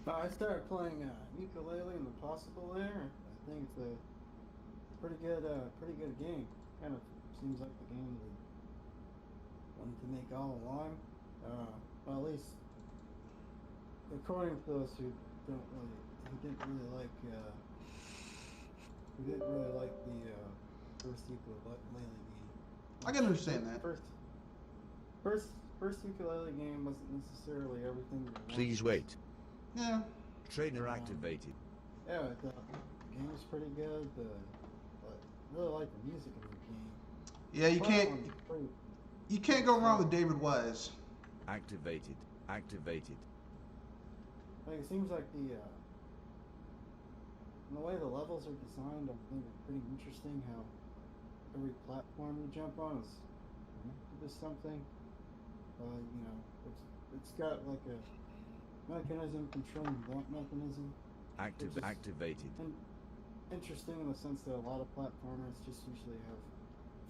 I started playing Yooka-Laylee and the Possible Lair. I think it's a pretty good game. Kind of seems like the game that wanted to make all along. Well, at least according to those who didn't really like the first ukulele game. I can understand that. First ukulele game wasn't necessarily everything we wanted. Please wait. Yeah. Trainer activated. Yeah, I thought the game was pretty good, but I really like the music in the game. Yeah, you can't go wrong with David Wise. Activated. Activated. Like, it seems like the way the levels are designed, I think it's pretty interesting how every platform you jump on is connected to something. You know, it's got like a mechanism controlling that mechanism. Activated. And interesting in the sense that a lot of platformers just usually have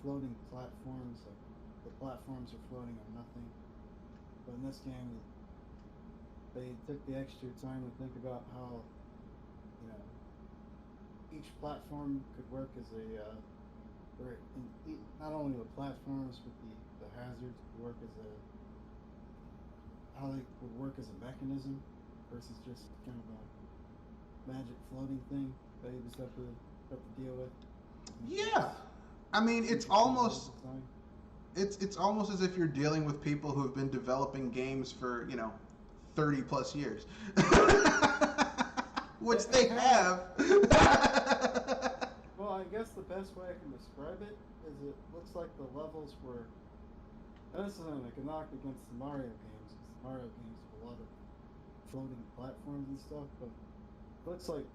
floating platforms, like the platforms are floating on nothing. But in this game, they took the extra time to think about how, you know, each platform could work as not only the platforms, but the hazards could work as how they would work as a mechanism versus just kind of a magic floating thing that you just have to deal with. Yeah. I mean, it's almost as if you're dealing with people who have been developing games for, 30 plus years. Which they have. Well, I guess the best way I can describe it is it looks like the levels were. And this isn't like a knock against the Mario games, because the Mario games have a lot of floating platforms and stuff, but it looks like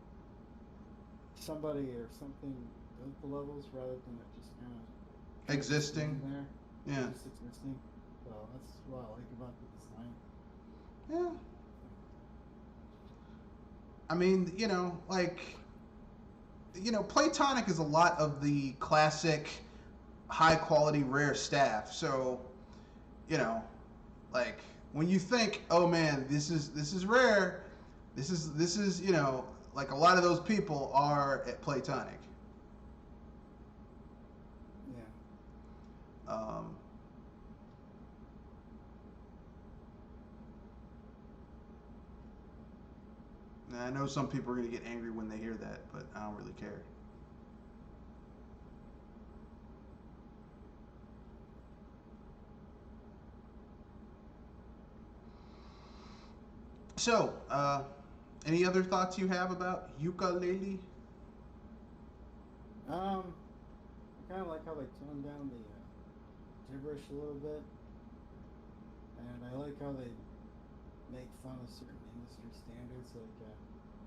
somebody or something built the levels rather than it just kind of Existing. there. Yeah. Just existing. So that's what I like about the design. Yeah. I mean, Playtonic is a lot of the classic high quality rare staff. So, when you think, oh man, this is rare, this is like a lot of those people are at Playtonic. Yeah. I know some people are going to get angry when they hear that, but I don't really care. So, any other thoughts you have about Yooka-Laylee? I kind of like how they toned down the gibberish a little bit, and I like how they make fun of certain industry standards. Like,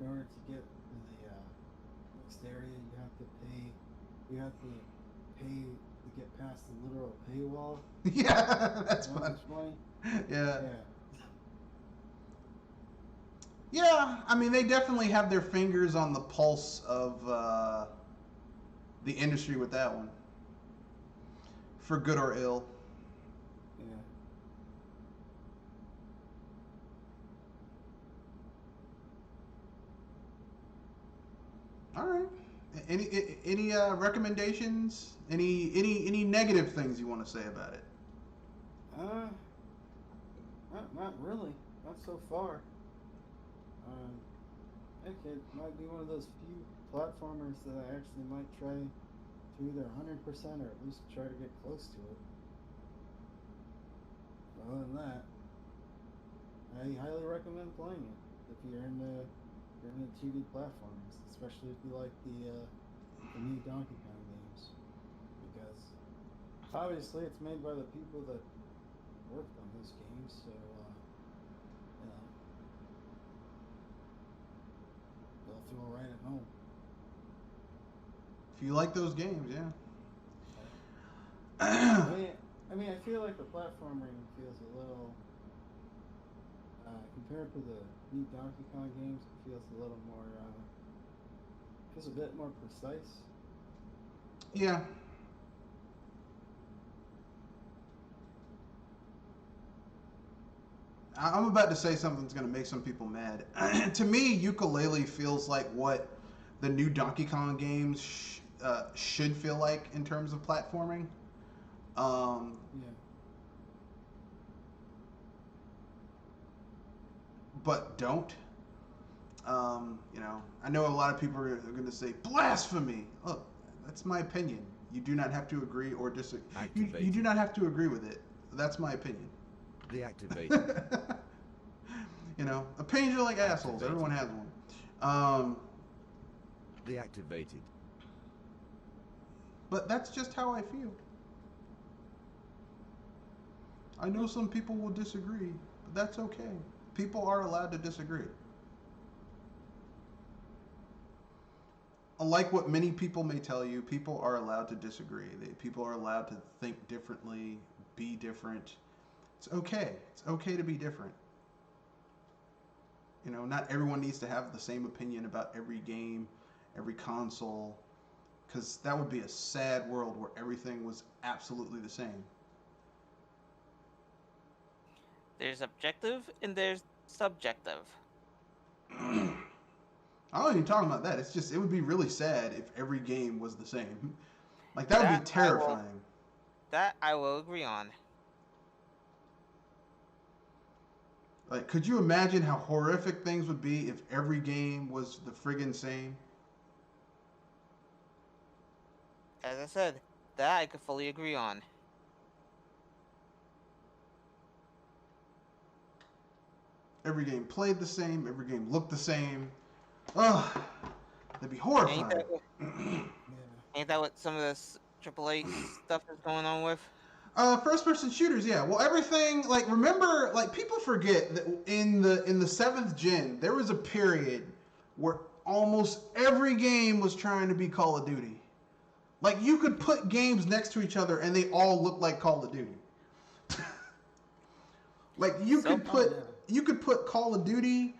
in order to get to the next area, you have to pay to get past the literal paywall. Yeah, that's fun. Yeah. Yeah, I mean, they definitely have their fingers on the pulse of the industry with that one. For good or ill. Yeah. All right. Any recommendations? Any negative things you want to say about it? Not really. Not so far. Heck, it might be one of those few platformers that I actually might try to either 100% or at least try to get close to it. Other than that, I highly recommend playing it if you're into 2D platformers, especially if you like the new Donkey Kong games, because obviously it's made by the people that worked on those games, so they'll feel right at home. If you like those games, yeah. I mean, I feel like the platforming feels a little, compared to the new Donkey Kong games, it feels a little more, feels a bit more precise. Yeah. I'm about to say something that's going to make some people mad. To me, Yooka-Laylee feels like what the new Donkey Kong games should feel like in terms of platforming. Yeah. but don't. You know, I know a lot of people are going to say blasphemy. Look, that's my opinion. You do not have to agree or disagree. You do not have to agree with it. That's my opinion. Deactivated. You know, opinions are like assholes. Everyone has one. Deactivated. But that's just how I feel. I know some people will disagree, but that's okay. People are allowed to disagree. Unlike what many people may tell you, people are allowed to disagree. People are allowed to think differently, be different. It's okay. It's okay to be different. You know, not everyone needs to have the same opinion about every game, every console, because that would be a sad world where everything was absolutely the same. There's objective and there's subjective. I'm not even talking about that. It's just, it would be really sad if every game was the same. Like, that would be terrifying. That I will agree on. Like, could you imagine how horrific things would be if every game was the friggin' same? As I said, that I could fully agree on. Every game played the same, every game looked the same. Ugh, that'd be horrifying. Ain't that what some of this AAA stuff is going on with? First-person shooters, yeah. Well, everything, like, remember, like, people forget that in the 7th gen, there was a period where almost every game was trying to be Call of Duty. Like, you could put games next to each other and they all look like Call of Duty. Like, you could put Call of Duty,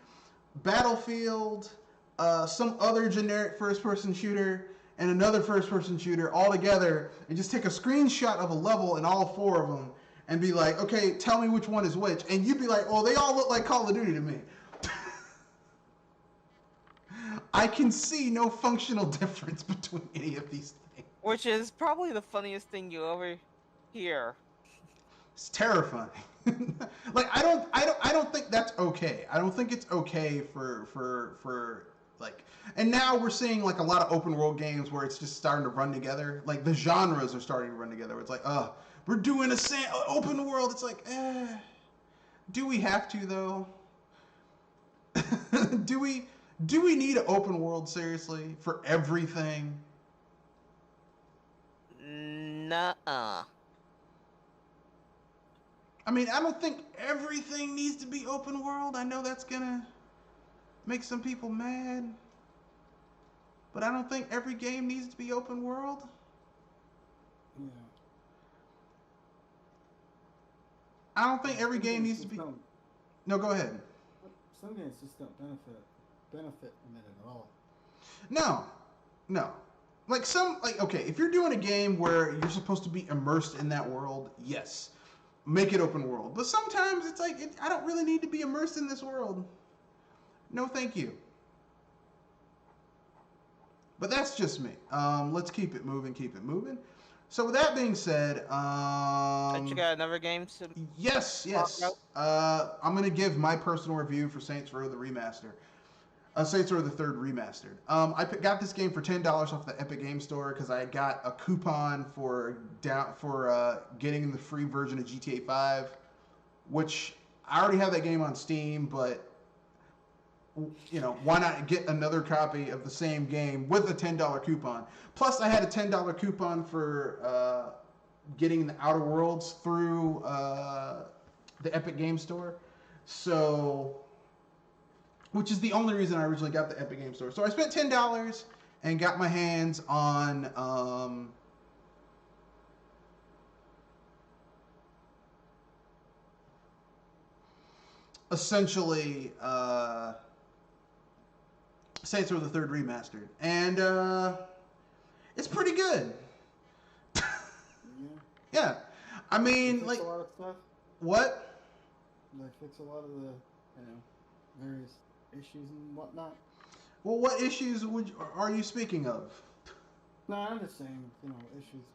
Battlefield, some other generic first-person shooter, and another first-person shooter all together, and just take a screenshot of a level in all 4 of them, and be like, okay, tell me which one is which, and you'd be like, oh, they all look like Call of Duty to me. I can see no functional difference between any of these things. Which is probably the funniest thing you ever hear. It's terrifying. Like, I don't think that's okay. I don't think it's okay for like, and now we're seeing like a lot of open world games where it's just starting to run together. Like, the genres are starting to run together. It's like, we're doing a open world. It's like, do we have to though? Do we need an open world seriously for everything? Nuh-uh. I mean, I don't think everything needs to be open world. I know that's gonna make some people mad. But I don't think every game needs to be open world. Yeah. I don't think every game needs to be... No, go ahead. Some games just don't benefit from it at all. No. Like, okay, if you're doing a game where you're supposed to be immersed in that world, yes. Make it open world. But sometimes it's like, I don't really need to be immersed in this world. No, thank you. But that's just me. Let's keep it moving. So with that being said, Don't you got another game to... Yes. I'm going to give my personal review for Saints Row the Remaster. Saints Row the Third Remastered. I got this game for $10 off the Epic Game Store because I got a coupon for getting the free version of GTA 5, which I already have that game on Steam, but you know, why not get another copy of the same game with a $10 coupon? Plus, I had a $10 coupon for getting the Outer Worlds through the Epic Game Store, so... which is the only reason I originally got the Epic Game Store. So I spent $10 and got my hands on essentially Saints Row the Third Remastered. And it's pretty good. Yeah. I mean, like... a lot of stuff? What? They fix a lot of the, various issues and whatnot. Well, what issues are you speaking of? No, I'm just saying, issues.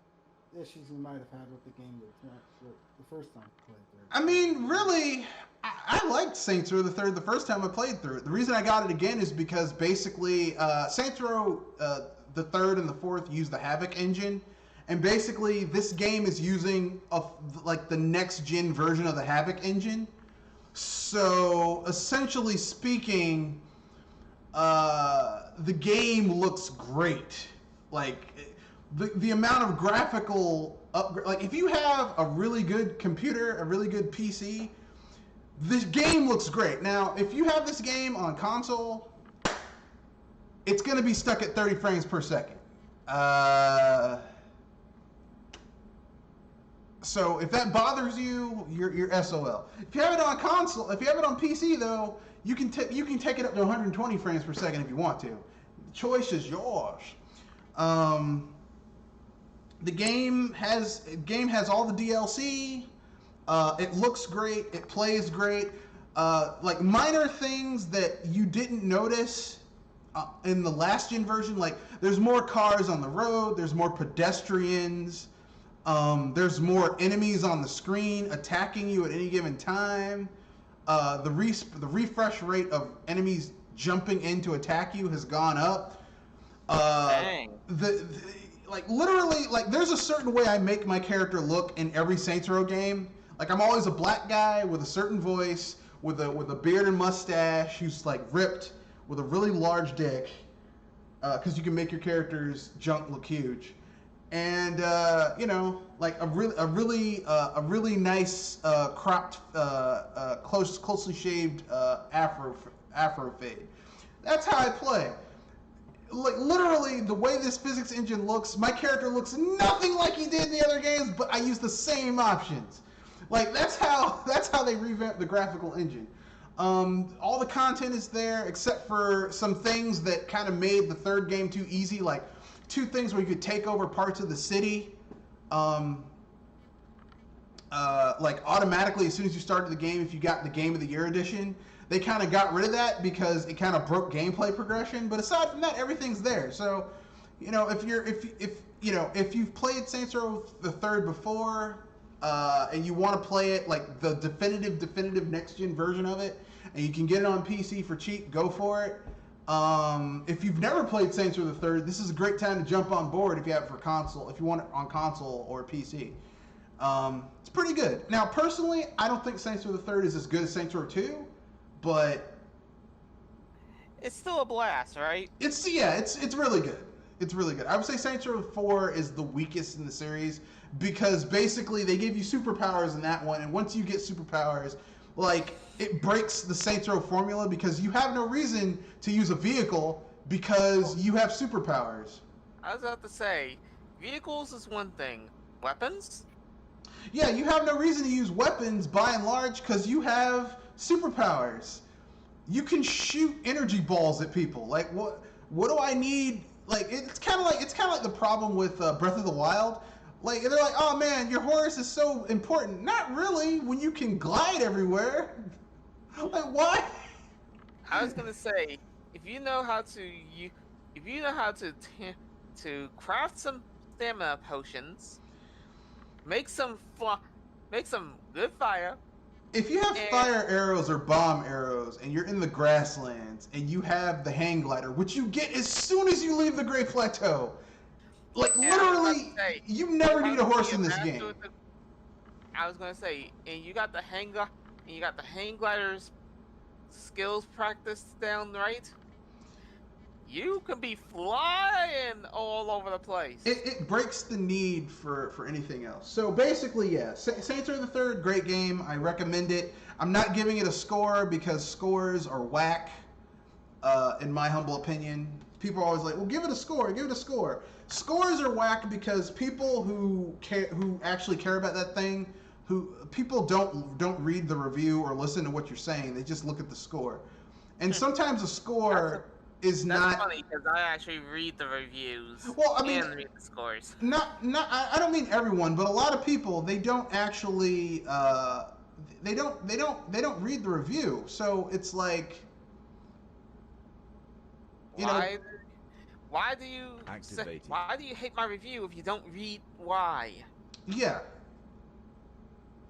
issues we might have had with the game the first time I played through. I mean, really, I liked Saints Row the Third the first time I played through it. The reason I got it again is because basically Saints Row the Third and the Fourth use the Havoc engine, and basically this game is using like the next gen version of the Havoc engine. So essentially speaking, the game looks great. Like the amount of graphical upgrade. Like if you have a really good computer, a really good PC, this game looks great. Now, if you have this game on console, it's going to be stuck at 30 frames per second. So if that bothers you, you're SOL. If you have it on console, if you have it on PC though, you can take it up to 120 frames per second if you want to. The choice is yours. The game has all the DLC. It looks great. It plays great. Like minor things that you didn't notice in the last gen version, like there's more cars on the road. There's more pedestrians. There's more enemies on the screen attacking you at any given time. The refresh rate of enemies jumping in to attack you has gone up. Dang. Like literally, like there's a certain way I make my character look in every Saints Row game. Like I'm always a black guy with a certain voice, with a beard and mustache, who's like ripped, with a really large dick, because you can make your character's junk look huge, and you know, like a really nice cropped, closely shaved afro fade. That's how I play. Like literally, the way this physics engine looks, my character looks nothing like he did in the other games, but I use the same options. Like that's how they revamped the graphical engine. All the content is there except for some things that kind of made the third game too easy. Like two things where you could take over parts of the city, like automatically as soon as you started the game. If you got the Game of the Year edition, they kind of got rid of that because it kind of broke gameplay progression. But aside from that, everything's there. So, you know, if you've played Saints Row the Third before, and you want to play it like the definitive next gen version of it, and you can get it on PC for cheap, go for it. If you've never played Saints Row the Third, this is a great time to jump on board if you have it for console, if you want it on console or PC. It's pretty good. Now, personally, I don't think Saints Row the Third is as good as Saints Row 2, but It's still a blast, right? it's really good. It's really good. I would say Saints Row 4 is the weakest in the series because basically they give you superpowers in that one, and once you get superpowers, like it breaks the Saints Row formula because you have no reason to use a vehicle because you have superpowers. I was about to say, vehicles is one thing. Weapons? Yeah, you have no reason to use weapons by and large because you have superpowers. You can shoot energy balls at people. Like what do I need? Like it's kind of like the problem with Breath of the Wild. Like they're like, oh man, your horse is so important. Not really, when you can glide everywhere. Like why? I was gonna say, if you know how to craft some stamina potions, make some good fire. If you have fire arrows or bomb arrows and you're in the grasslands and you have the hang glider, which you get as soon as you leave the Great Plateau, like literally, you never need a horse in this game. I was gonna say, and you got the hang gliders skills practice down right. You can be flying all over the place. It breaks the need for anything else. So basically, yeah, Saints Row the Third, great game. I recommend it. I'm not giving it a score because scores are whack, in my humble opinion. People are always like, well, give it a score, give it a score. Scores are whack because people who actually care about that thing, people don't read the review or listen to what you're saying. They just look at the score. And sometimes a score is not. That's funny because I actually read the reviews. Well, I mean, and read the scores. I don't mean everyone, but a lot of people, they don't actually they don't read the review. So it's like, you know, Why do you Activated. why do you hate my review if you don't read why? Yeah.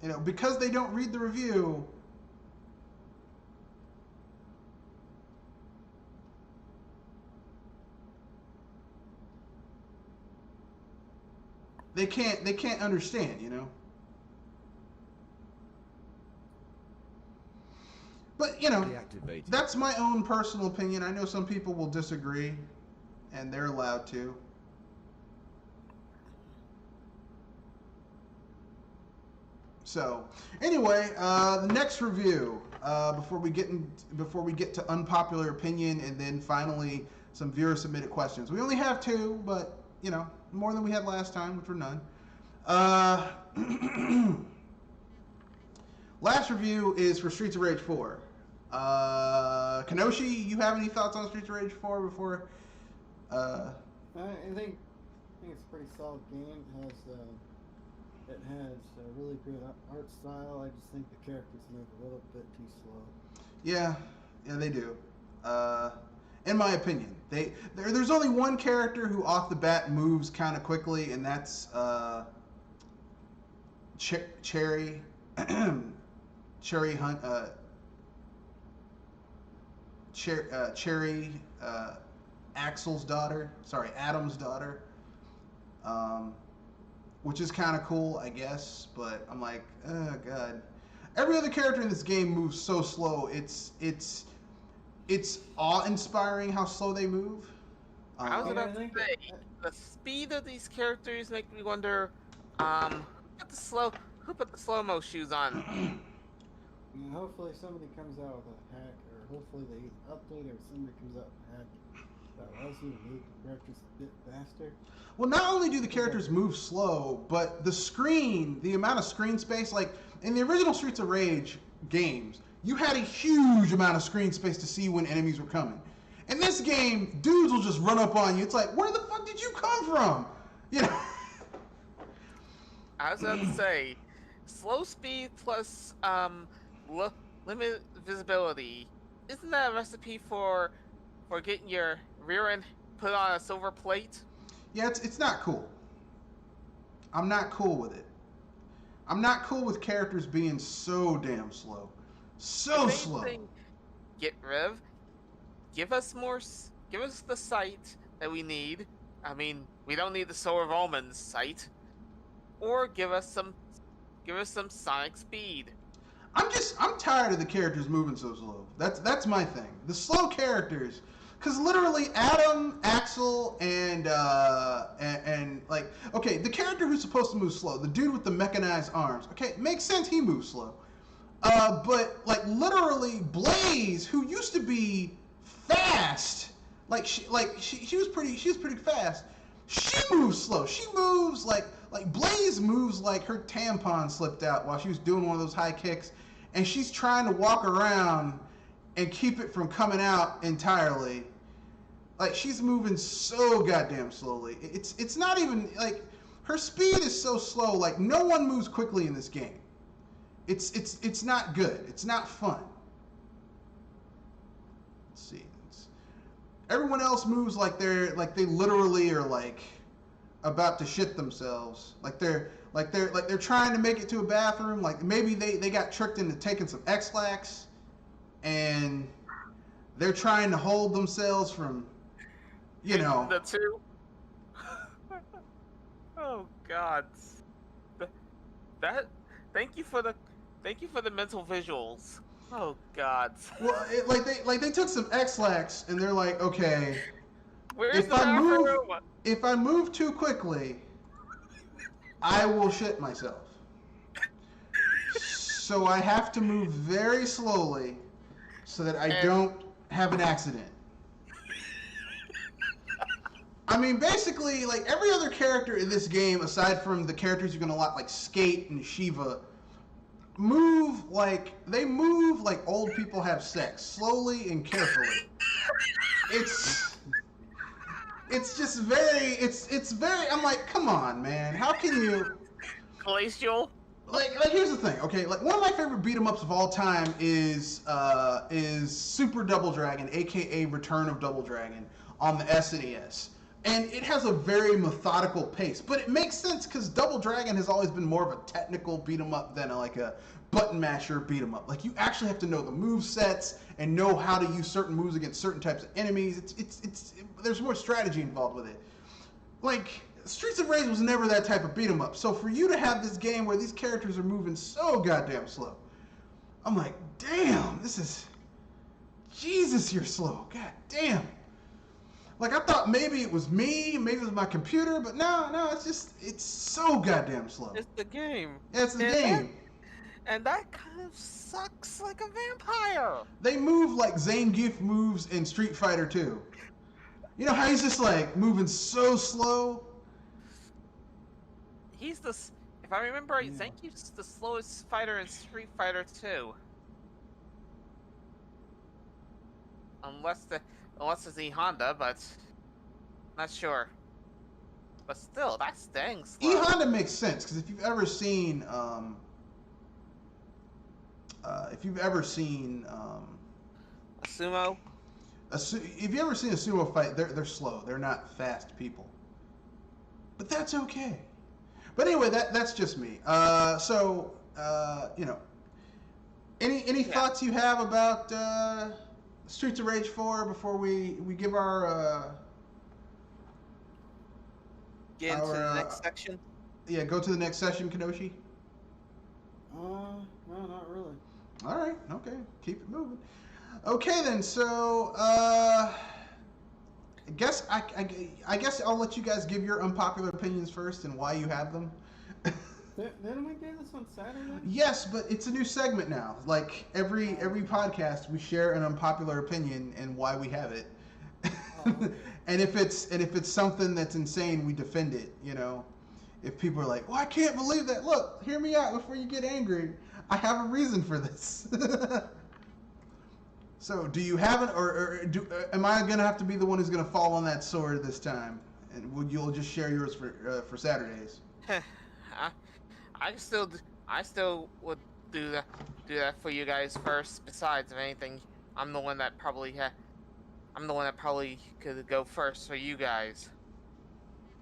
You know, because they don't read the review. They can't understand, you know. But, you know, Deactivated. that's my own personal opinion. I know some people will disagree, and they're allowed to. So, anyway, the next review before we get to unpopular opinion, and then finally some viewer submitted questions. We only have two, but you know, more than we had last time, which were none. Last review is for Streets of Rage 4. Kenoshi, you have any thoughts on Streets of Rage 4 before? I think it's a pretty solid game. It has a really good art style. I just think the characters move a little bit too slow. Yeah, they do. In my opinion, there's only one character who off the bat moves kind of quickly, and that's Cherry Hunt. Cherry Axel's daughter. Sorry, Adam's daughter. Which is kind of cool, I guess, but I'm like, oh god. Every other character in this game moves so slow. It's awe-inspiring how slow they move. I was about to think say, the speed of these characters make me wonder, who put the slow-mo shoes on? And hopefully somebody comes out with a hack, or hopefully they update, or somebody comes out with a hack that allows you to move the characters a bit faster. Well, not only do the characters move slow, but the amount of screen space, like in the original Streets of Rage games, you had a huge amount of screen space to see when enemies were coming. In this game, dudes will just run up on you. It's like, where the fuck did you come from? You know? I was about to say, slow speed plus limited visibility. Isn't that a recipe for getting your rear end put on a silver plate? Yeah, it's not cool. I'm not cool with it. I'm not cool with characters being so damn slow. So If slow. anything, get rid of. Give us the sight that we need. I mean, we don't need the Soul of Omens sight. Or give us some sonic speed. I'm tired of the characters moving so slow. That's my thing. The slow characters, because literally Adam, Axel, and like, okay, the character who's supposed to move slow, the dude with the mechanized arms, okay, makes sense he moves slow. But like literally Blaze, who used to be fast, she was pretty fast. She moves slow. She moves like Blaze moves like her tampon slipped out while she was doing one of those high kicks, and she's trying to walk around and keep it from coming out entirely. Like, she's moving so goddamn slowly. It's not even like her speed is so slow. Like, no one moves quickly in this game. It's not good. It's not fun. Let's see. Everyone else moves like they literally are like about to shit themselves. Like they're trying to make it to a bathroom. Like maybe they got tricked into taking some X-Lax, and they're trying to hold themselves from, you know. The two. Oh God. That. Thank you for the mental visuals. Oh God. Well, they took some X-Lax and they're like, okay, Where's the bathroom? if I move too quickly, I will shit myself. So I have to move very slowly so that I don't have an accident. I mean, basically, like every other character in this game, aside from the characters you're gonna like Skate and Shiva, move like old people have sex, slowly and carefully. It's just very, it's very. I'm like, come on, man, how can you? Glacial. Like here's the thing, okay? Like one of my favorite beat 'em ups of all time is Super Double Dragon, aka Return of Double Dragon. on the SNES. And it has a very methodical pace, but it makes sense because Double Dragon has always been more of a technical beat 'em up than like a button masher beat 'em up. Like you actually have to know the move sets and know how to use certain moves against certain types of enemies. There's more strategy involved with it. Like Streets of Rage was never that type of beat 'em up. So for you to have this game where these characters are moving so goddamn slow, I'm like, damn, this is Jesus, you're slow. God damn. Like I thought maybe it was me, maybe it was my computer, but no, it's so goddamn slow. It's the game. Yeah, it's the And game. And that kind of sucks like a vampire. They move like Zangief moves in Street Fighter 2. You know how he's just like moving so slow? He's the, if I remember right, Zangief's the slowest fighter in Street Fighter 2. Unless it's E Honda, but not sure. But still, that's dang slow. E Honda makes sense because if you've ever seen A sumo? if you ever seen a sumo fight, they're slow. They're not fast people. But that's okay. But anyway, that's just me. You know, any thoughts you have about Streets of Rage 4 before we give our Get into the next section? yeah, go to the next session, Kenoshi? No, not really. All right, okay, keep it moving. Okay then, so I guess I'll let you guys give your unpopular opinions first and why you have them. Didn't we do this on Saturday? Yes, but it's a new segment now. Like every podcast, we share an unpopular opinion and why we have it. Okay. and if it's something that's insane, we defend it. You know, if people are like, "Well, I can't believe that." Look, hear me out before you get angry. I have a reason for this. So, do you have it, or am I gonna have to be the one who's gonna fall on that sword this time? And you'll just share yours for Saturdays? I still would do that for you guys first. Besides, if anything, I'm the one that probably could go first for you guys.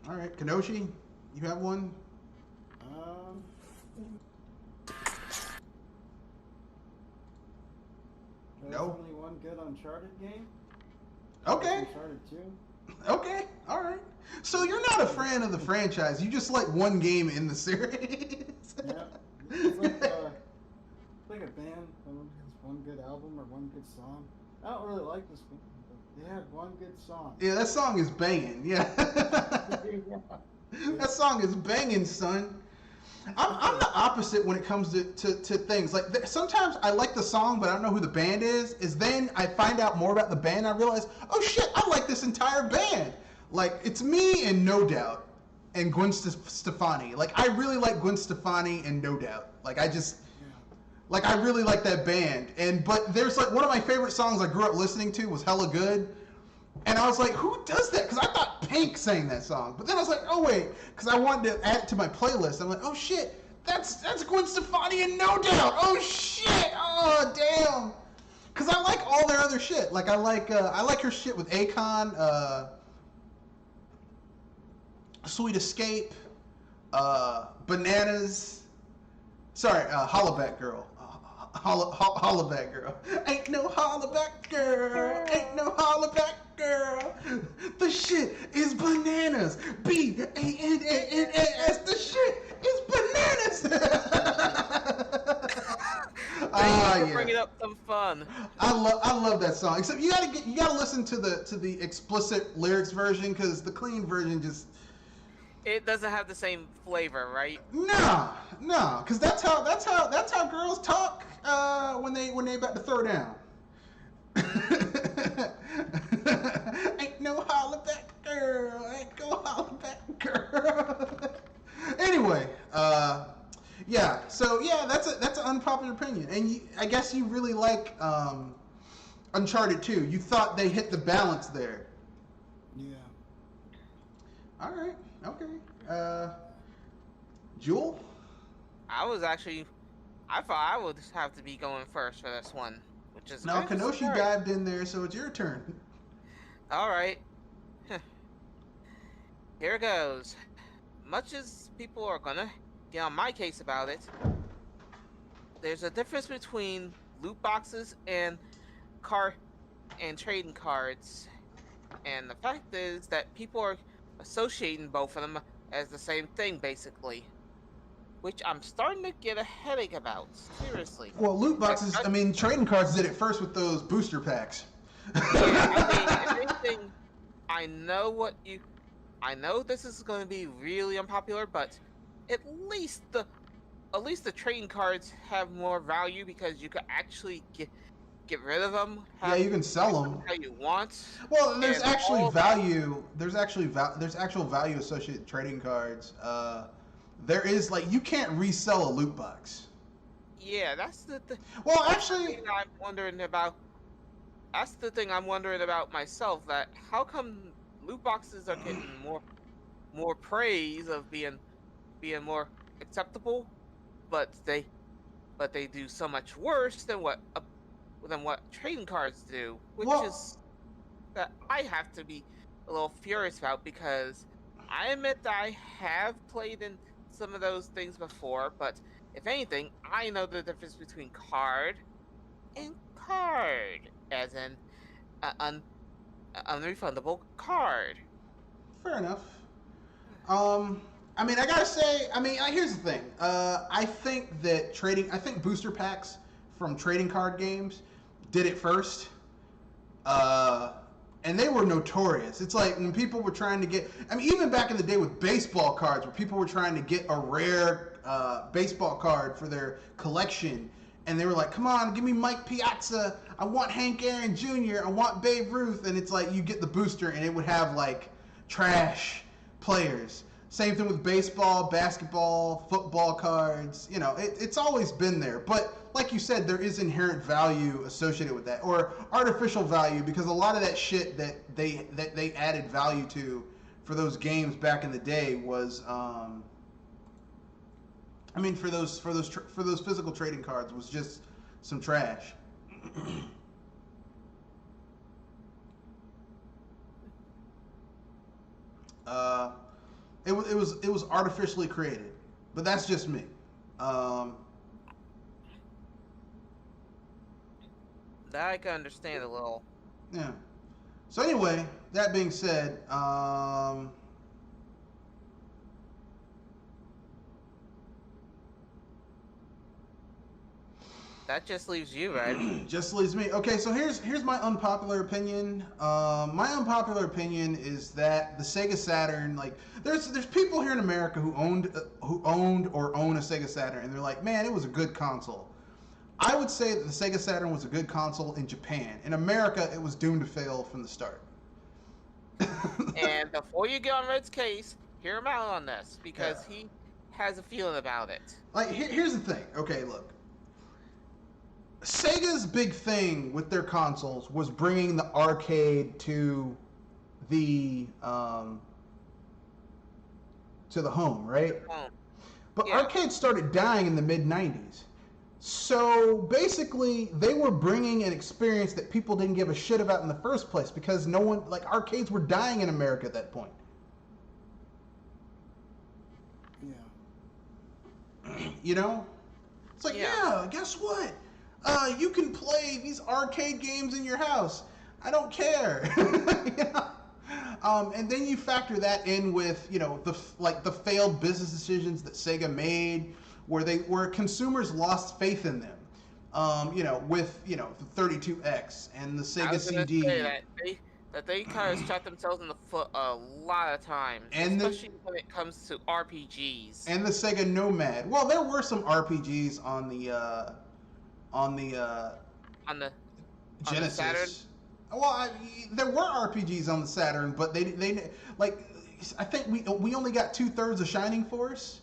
All right, Kenoshi, you have one? There's No. only one good Uncharted game. Okay. Uncharted 2. Okay. All right. So you're not a fan of the franchise. You just like one game in the series. Yeah. It's like a band has one good album or one good song. I don't really like this one, but they had one good song. Yeah, that song is banging. Yeah. That song is banging, son. I'm the opposite when it comes to things. Like, sometimes I like the song, but I don't know who the band is. Then I find out more about the band, and I realize, oh shit, I like this entire band. Like, it's me and No Doubt and Gwen Stefani. Like, I really like Gwen Stefani and No Doubt. Like, I really like that band. But there's like one of my favorite songs I grew up listening to was Hella Good. And I was like, who does that? Because I thought Pink sang that song. But then I was like, oh wait, because I wanted to add it to my playlist. I'm like, oh shit, that's Gwen Stefani and No Doubt. Oh shit, oh damn. Because I like all their other shit. Like I like her shit with Akon, Sweet Escape, Bananas. Sorry, Hollaback Girl. Hollaback Girl. Ain't no hollaback girl. Ain't no hollaback girl. The shit is bananas. BANANAS. The shit is bananas. Thank you for bringing up some fun. I love that song. Except you gotta listen to the explicit lyrics version because the clean version just. It doesn't have the same flavor, right? No, because that's how girls talk when they about to throw down. Ain't no hollaback girl, ain't no hollaback girl. Anyway, yeah. So yeah, that's an unpopular opinion, and I guess you really like Uncharted 2. You thought they hit the balance there. Yeah. All right. Okay. Jewel? I thought I would have to be going first for this one, which is No, kind of Kenoshi smart. dived in there, so it's your turn. All right. here goes. Much as people are gonna get on my case about it, there's a difference between loot boxes and car and trading cards. And the fact is that people are associating both of them as the same thing, basically. Which I'm starting to get a headache about. Seriously. Well, loot boxes. Like, I mean, trading cards did it first with those booster packs. yeah, I mean, if anything, I know this is going to be really unpopular, but at least the trading cards have more value because you can actually get rid of them. Yeah, you can sell them how you want. Well, there's And actually all value. There's actually there's actual value associated with trading cards. There is like you can't resell a loot box. Yeah, that's the Well, that's the actually, thing I'm wondering about. That's the thing I'm wondering about myself. That how come loot boxes are getting more praise of being more acceptable, but they do so much worse than what trading cards do, which Well- is that I have to be a little furious about because I admit that I have played in some of those things before, but if anything, I know the difference between card and card, as in an unrefundable card. fair enough. I mean, I gotta say, here's the thing. I think booster packs from trading card games did it first. And they were notorious. It's like when people were trying to get, I mean, even back in the day with baseball cards, where people were trying to get a rare baseball card for their collection, and they were like, come on, give me Mike Piazza, I want Hank Aaron Jr., I want Babe Ruth, and it's like you get the booster, and it would have like trash players. Same thing with baseball, basketball, football cards. You know, it's always been there. But like you said, there is inherent value associated with that, or artificial value, because a lot of that shit that they added value to for those games back in the day was, I mean, for those physical trading cards was just some trash. It was artificially created, but that's just me. Um, That I can understand a little. yeah. So anyway, that being said, That just leaves you, right? just leaves me. Okay, so here's my unpopular opinion. My unpopular opinion is that the Sega Saturn, like, there's people here in America who owned or own a Sega Saturn, and they're like, man, it was a good console. I would say that the Sega Saturn was a good console in Japan. In America, it was doomed to fail from the start. And before you get on Red's case, hear him out on this because he has a feeling about it. Like, here's the thing. Okay, look. Sega's big thing with their consoles was bringing the arcade to the home, right? But Yeah. arcades started dying in the mid '90s. So basically, they were bringing an experience that people didn't give a shit about in the first place because no one, like, arcades were dying in America at that point. Yeah. You know? It's like, Yeah. guess what? You can play these arcade games in your house. I don't care. You know? And then you factor that in with, you know, the failed business decisions that Sega made, where consumers lost faith in them. You know, with, you know, the 32X and the I Sega was gonna CD. say that they kind of shot themselves in the foot a lot of times, And especially when it comes to RPGs. And the Sega Nomad. Well, there were some RPGs on the on the Genesis. Saturn? Well, there were RPGs on the Saturn, but they like, I think we only got 2/3 of Shining Force.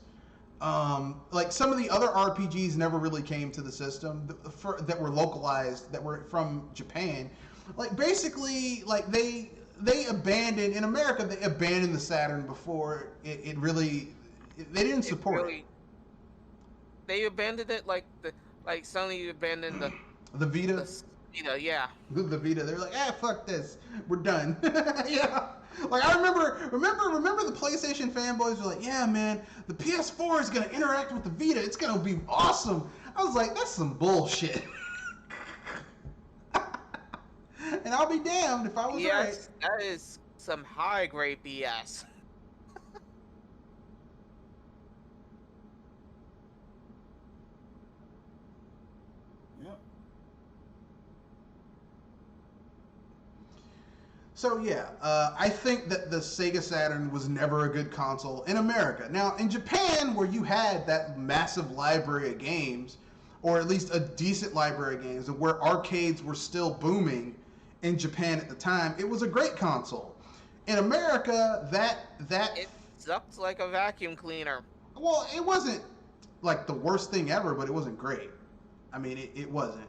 Like, some of the other RPGs never really came to the system that were localized, that were from Japan. Like, basically, like, they abandoned, in America, they abandoned the Saturn before it really, they didn't support it. They abandoned it like Sony abandoned The Vita. Vita, yeah. The Vita. They're like, fuck this, we're done. Yeah. Like I remember the PlayStation fanboys were like, yeah, man, the PS4 is gonna interact with the Vita. It's gonna be awesome. I was like, that's some bullshit. And I'll be damned if I was right. Yes, that is some high grade BS. Yep. So yeah, I think that the Sega Saturn was never a good console in America. Now in Japan, where you had that massive library of games, or at least a decent library of games, and where arcades were still booming in Japan at the time, it was a great console. In America, that It sucked like a vacuum cleaner. well, it wasn't like the worst thing ever, but it wasn't great. I mean, it wasn't.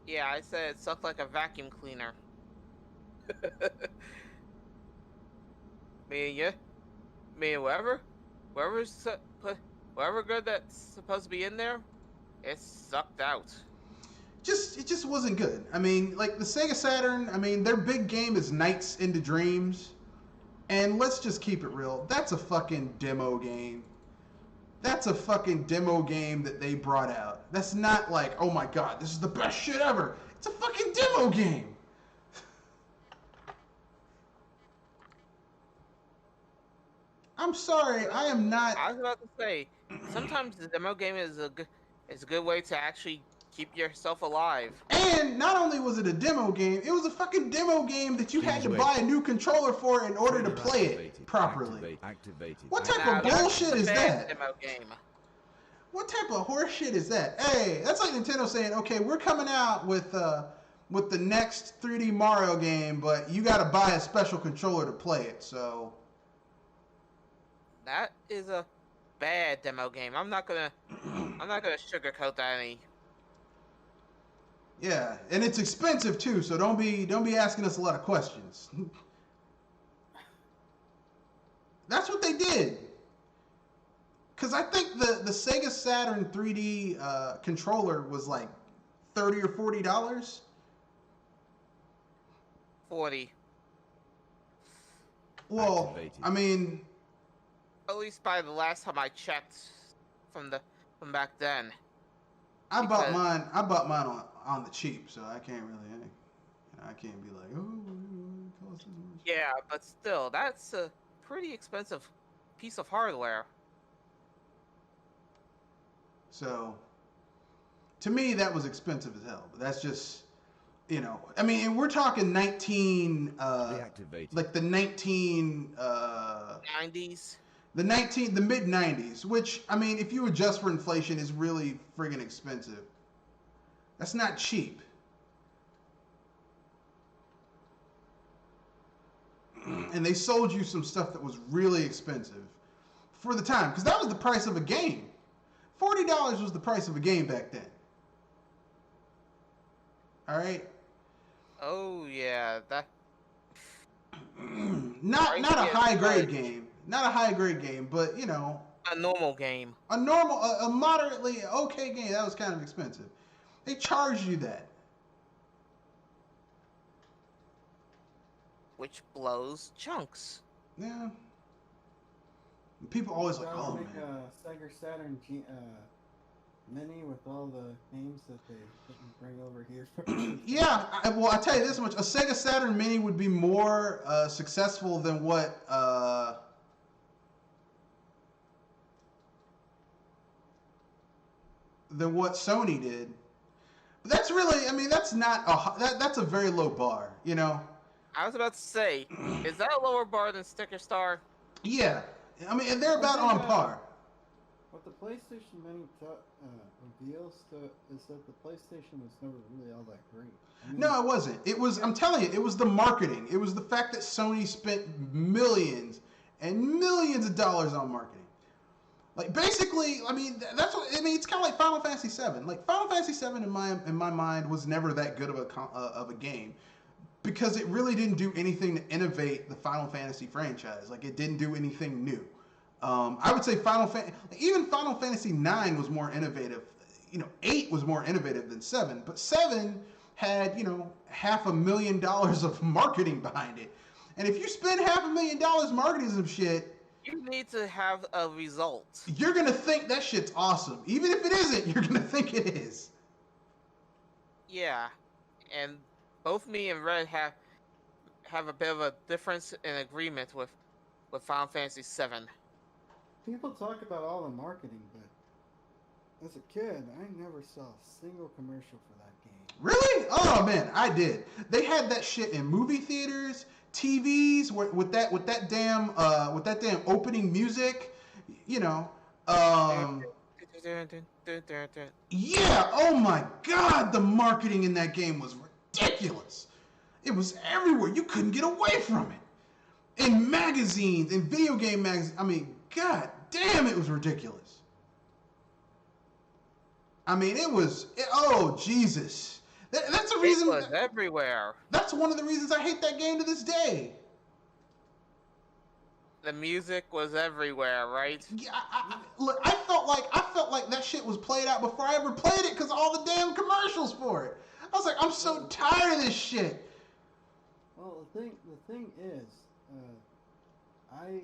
Yeah, I said it sucked like a vacuum cleaner. Yeah. Whatever good that's supposed to be in there, it sucked out. It just wasn't good. I mean, like the Sega Saturn, I mean, their big game is Nights into Dreams. And let's just keep it real. That's a fucking demo game. That's a fucking demo game that they brought out. That's not like, oh my god, this is the best shit ever. It's a fucking demo game. I'm sorry, I am not. I was about to say, sometimes the demo game is a good way to actually keep yourself alive. And not only was it a demo game, it was a fucking demo game that you had to Wait. buy a new controller for in order to Trigger play it activated. properly. Activated. What type Nah, of that's bullshit a is bad that? Demo game. What type of horse shit is that? Hey, that's like Nintendo saying, okay, we're coming out with the next 3D Mario game, but you got to buy a special controller to play it. So That is a bad demo game. I'm not gonna sugarcoat that any. yeah, and it's expensive too. So don't be asking us a lot of questions. That's what they did. Cause I think the Sega Saturn 3D controller was like $30 or $40. 40. Well, Activated. I mean, At least by the last time I checked from back then. I bought Because- mine. I bought mine on the cheap, so I can't really. I can't be like, oh, it costs this much. Yeah, but still, that's a pretty expensive piece of hardware. So, to me, that was expensive as hell. But that's just, I mean, and we're talking 19, Deactivated. like the 19, 90s. the mid 90s, which I mean, if you adjust for inflation, is really friggin' expensive. That's not cheap. And they sold you some stuff that was really expensive for the time, because that was the price of a game. $40 was the price of a game back then. All right. Oh yeah, that not a Yeah, high grade right. game, not a high grade game, but a normal game. a normal, a moderately okay game. That was kind of expensive. They charged you that. Which blows chunks. Yeah. And people always like, Try to oh make man. a Sega Saturn Mini with all the games that they didn't bring over here. Yeah, well, I tell you this much: a Sega Saturn Mini would be more successful than what Sony did. But that's really, I mean, that's not that's a very low bar, I was about to say, is that a lower bar than Sticker Star? Yeah, I mean, and they're about on par. What the PlayStation Mini reveals is that the PlayStation was never really all that great. I mean, No, it wasn't. It was. I'm telling you, it was the marketing. It was the fact that Sony spent millions and millions of dollars on marketing. Like basically, I mean, that's what I mean. It's kind of like Final Fantasy VII. Like Final Fantasy VII, in my mind, was never that good of a game because it really didn't do anything to innovate the Final Fantasy franchise. Like it didn't do anything new. I would say even Final Fantasy IX was more innovative. 8 was more innovative than 7, but 7 had, $500,000 of marketing behind it. And if you spend $500,000 marketing some shit, You need to have a result. you're gonna think that shit's awesome. Even if it isn't, you're gonna think it is. Yeah, and both me and Red have a bit of a difference in agreement with Final Fantasy VII. People talk about all the marketing, but as a kid, I never saw a single commercial for that game. Really? Oh man, I did. They had that shit in movie theaters, TVs, with that damn opening music, you know. Yeah. Oh my God, the marketing in that game was ridiculous. It was everywhere. You couldn't get away from it. In magazines, in video game magazines. I mean, God damn, it was ridiculous. I mean, oh, Jesus. That's a reason. It was everywhere. That's one of the reasons I hate that game to this day. The music was everywhere, right? Yeah, look, I felt like that shit was played out before I ever played it because all the damn commercials for it. I was like, I'm so tired of this shit. Well, the thing is, I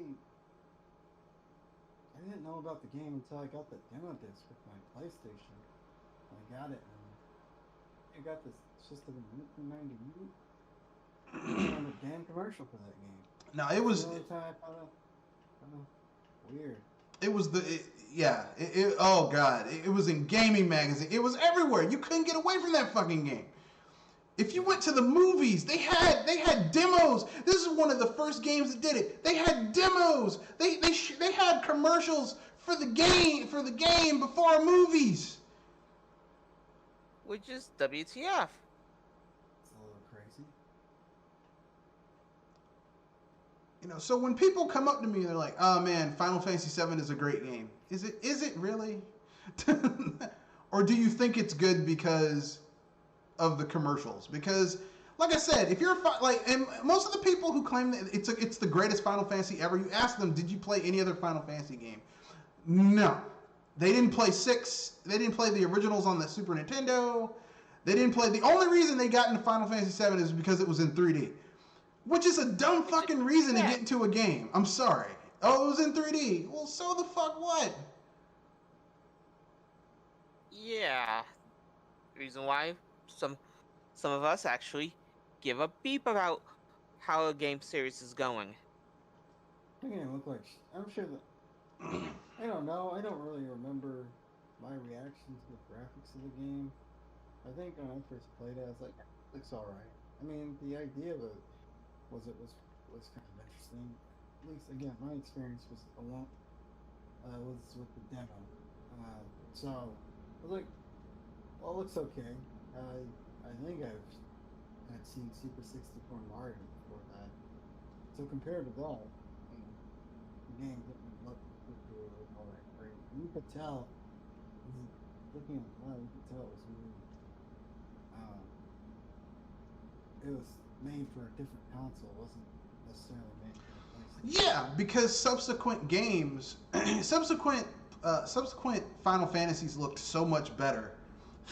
didn't know about the game until I got the demo disc with my PlayStation. I got it, and I got this system in 1998. And a damn commercial for that game. No, it was. The only time I found out, weird. It was oh God, it was in gaming magazine. It was everywhere. You couldn't get away from that fucking game. If you went to the movies, they had demos. This is one of the first games that did it. They had demos. They had commercials for the game before movies. Which is WTF. It's a little crazy. So when people come up to me, they're like, "Oh man, Final Fantasy VII is a great game." Is it really? Or do you think it's good because of the commercials? Because, like I said, if you're and most of the people who claim that it's the greatest Final Fantasy ever, you ask them, "Did you play any other Final Fantasy game?" No, they didn't play 6. They didn't play the originals on the Super Nintendo. They didn't play. The only reason they got into Final Fantasy VII is because it was in 3D. Which is a dumb fucking reason to get into a game. I'm sorry. Oh, it was in 3D. Well, so the fuck what? Yeah. Reason why some of us actually give a beep about how a game series is going. The game looked like. I'm sure that. I don't know. I don't really remember my reactions to the graphics of the game. I think when I first played it, I was like, it looks alright. I mean, the idea of it was kind of interesting. At least, again, my experience was with the demo. So I was like, well, it looks okay. I think I'd seen Super 64 Mario before that. So compared to that, the game didn't look all that great. And you could tell, looking at the file, you could tell it was really, it was made for a different console. It wasn't necessarily made for the PlayStation. Yeah, because subsequent games, subsequent Final Fantasies looked so much better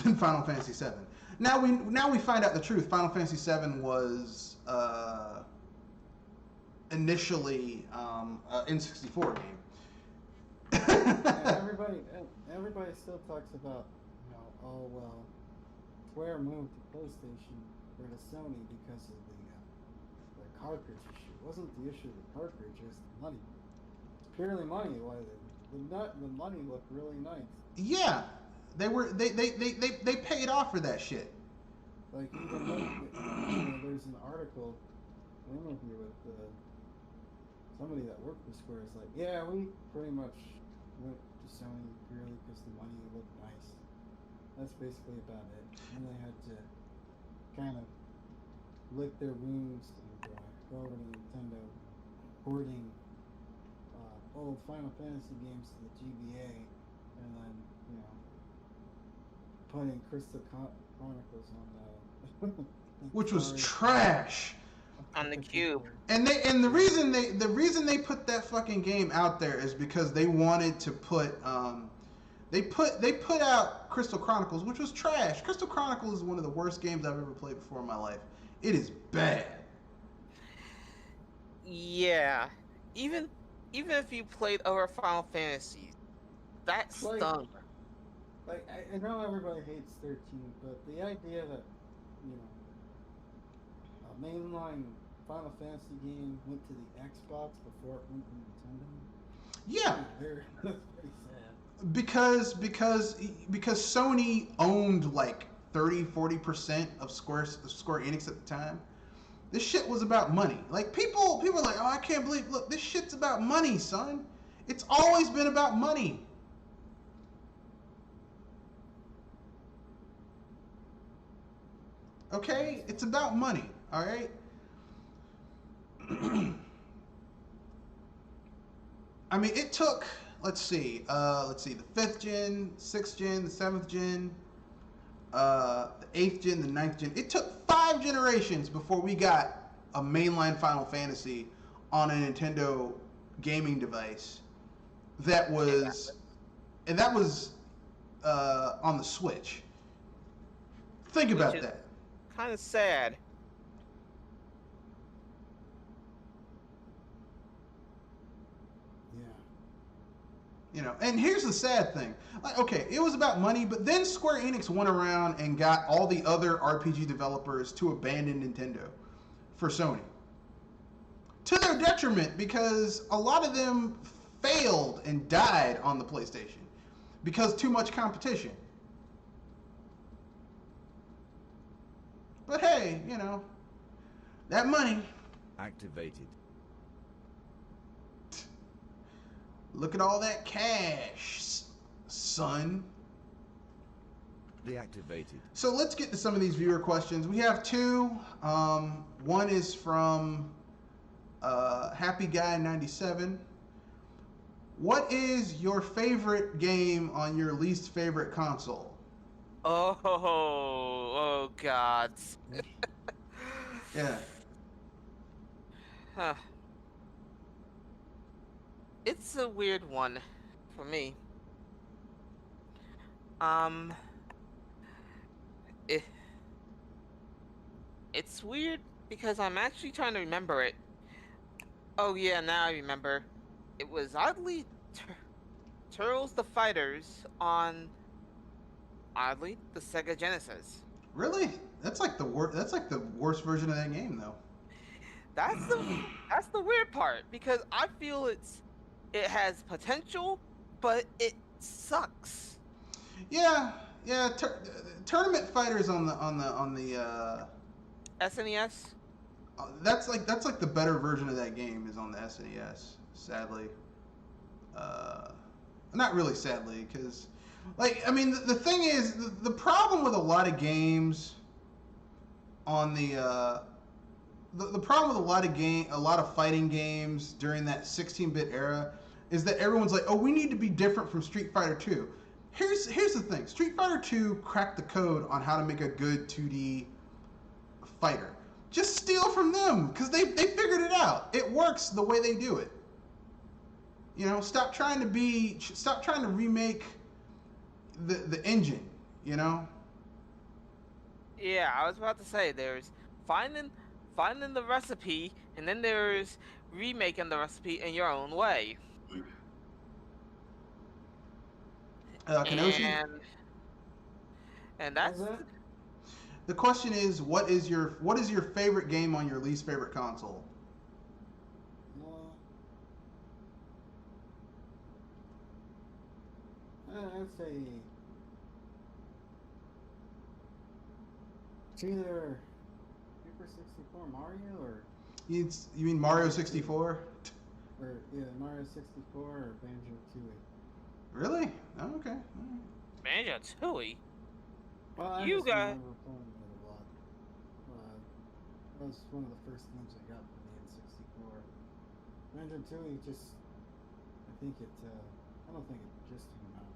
than Final Fantasy VII. Now we find out the truth. Final Fantasy VII was initially an N64 game. Everybody still talks about, oh well, Square moved to PlayStation or to Sony because of the cartridge issue. It wasn't the issue of the cartridge, it was the money. It's purely money. Why the money looked really nice. Yeah, they paid off for that shit. Like even there's an article, an interview with somebody that worked for Square. It's like, yeah, we pretty much went to Sony purely because the money looked nice. That's basically about it. And they had to kind of lick their wounds and go over to Nintendo, porting old Final Fantasy games to the GBA, and then putting Crystal Chronicles on the which was trash. On the Cube. And the reason they put that fucking game out there is because they wanted to put They put out Crystal Chronicles, which was trash. Crystal Chronicles is one of the worst games I've ever played before in my life. It is bad. Yeah. Even even if you played over Final Fantasy, that Like- stung. Like, I know everybody hates 13, but the idea that, you know, a mainline Final Fantasy game went to the Xbox before it went to Nintendo. Yeah, That's pretty sad. because Sony owned like 30-40% of Square Enix at the time. This shit was about money. Like people are like, "Oh, I can't believe, look, this shit's about money, son. It's always been about money." Okay? It's about money, all right? I mean, it took, let's see, the 5th gen, 6th gen, the 7th gen, the 8th gen, the 9th gen. It took 5 generations before we got a mainline Final Fantasy on a Nintendo gaming device that was, and that was on the Switch. Think about Which is- that. Kind of sad. Yeah. You know, and here's the sad thing. Like, okay, it was about money, but then Square Enix went around and got all the other RPG developers to abandon Nintendo for Sony. To their detriment, because a lot of them failed and died on the PlayStation because too much competition. But hey, you know, that money, Activated. look at all that cash, son. Deactivated. So let's get to some of these viewer questions. We have two. One is from Happy Guy 97. What is your favorite game on your least favorite console? Oh God. Yeah. Huh. It's a weird one for me. It, it's weird because I'm actually trying to remember it. Oh yeah, now I remember. It was oddly Turtles the Fighters on the Sega Genesis. Really? That's like the worst. That's like the worst version of that game, though. That's the weird part because I feel it has potential, but it sucks. Yeah, yeah. Tournament Fighters on the SNES. that's like the better version of that game is on the SNES. Sadly, not really sadly, because like I mean the thing is the problem with a lot of games on the problem with a lot of fighting games during that 16-bit era is that everyone's like, oh, we need to be different from Street Fighter 2. Here's the thing. Street Fighter 2 cracked the code on how to make a good 2D fighter. Just steal from them, because they figured it out. It works the way they do it. You know, stop trying to remake the engine, you know? Yeah, I was about to say there's finding the recipe, and then there's remaking the recipe in your own way. Kenoshi, And that's How's that? the question is, what is your favorite game on your least favorite console? I'd say it's either Super 64 Mario You mean Mario 64? or yeah, Mario 64 or Banjo Tooie. Really? Oh, okay. All right. Banjo-Tooie. Well, I You just got- remember playing it a lot. That was one of the first games I got for the N64. Banjo Tooie just, I think it, I don't think it just came out,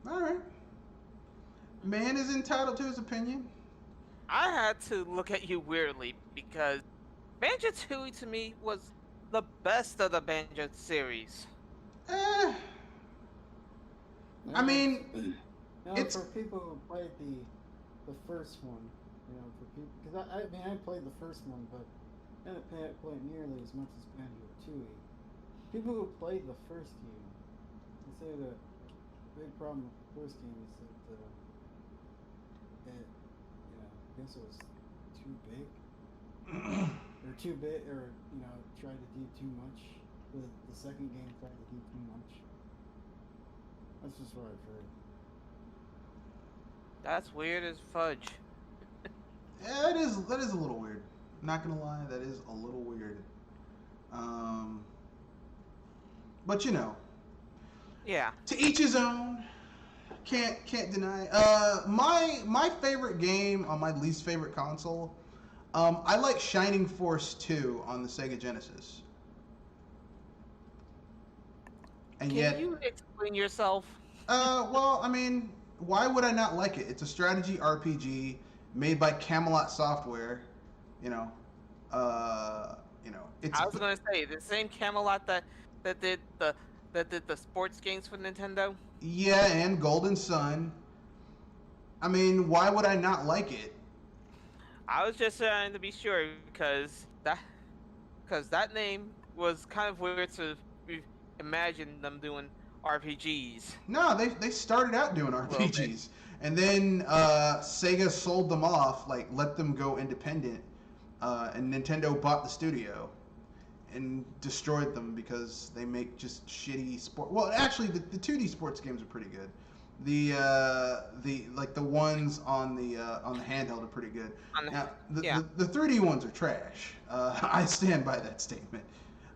but All right. Man is entitled to his opinion. I had to look at you weirdly because Banjo-Tooie to me was the best of the Banjo series. Eh, I mean, now it's for people who played the first one, for people because I mean I played the first one, but I didn't play it nearly as much as Banjo Tooie. People who played the first game, they say the big problem with the first game is that it, I guess it was too big or too big, or tried to do too much. The second game tried to do too much. That's just what I've heard. That's weird as fudge. yeah, it is. That is a little weird. Not gonna lie, that is a little weird. But Yeah. to each his own. Can't deny. My favorite game on my least favorite console. I like Shining Force 2 on the Sega Genesis. And Can yet, you explain yourself? well, I mean, why would I not like it? It's a strategy RPG made by Camelot Software. You know, it's I was gonna say the same Camelot that did the sports games for Nintendo. yeah, and Golden Sun. I mean, why would I not like it? I was just trying to be sure because that name was kind of weird to imagine them doing RPGs. No, they started out doing little bit. RPGs, and then Sega sold them off, like let them go independent, and Nintendo bought the studio and destroyed them because they make just shitty sport. Well, actually, the 2D sports games are pretty good. The ones on the handheld are pretty good. Now, the 3D ones are trash. I stand by that statement.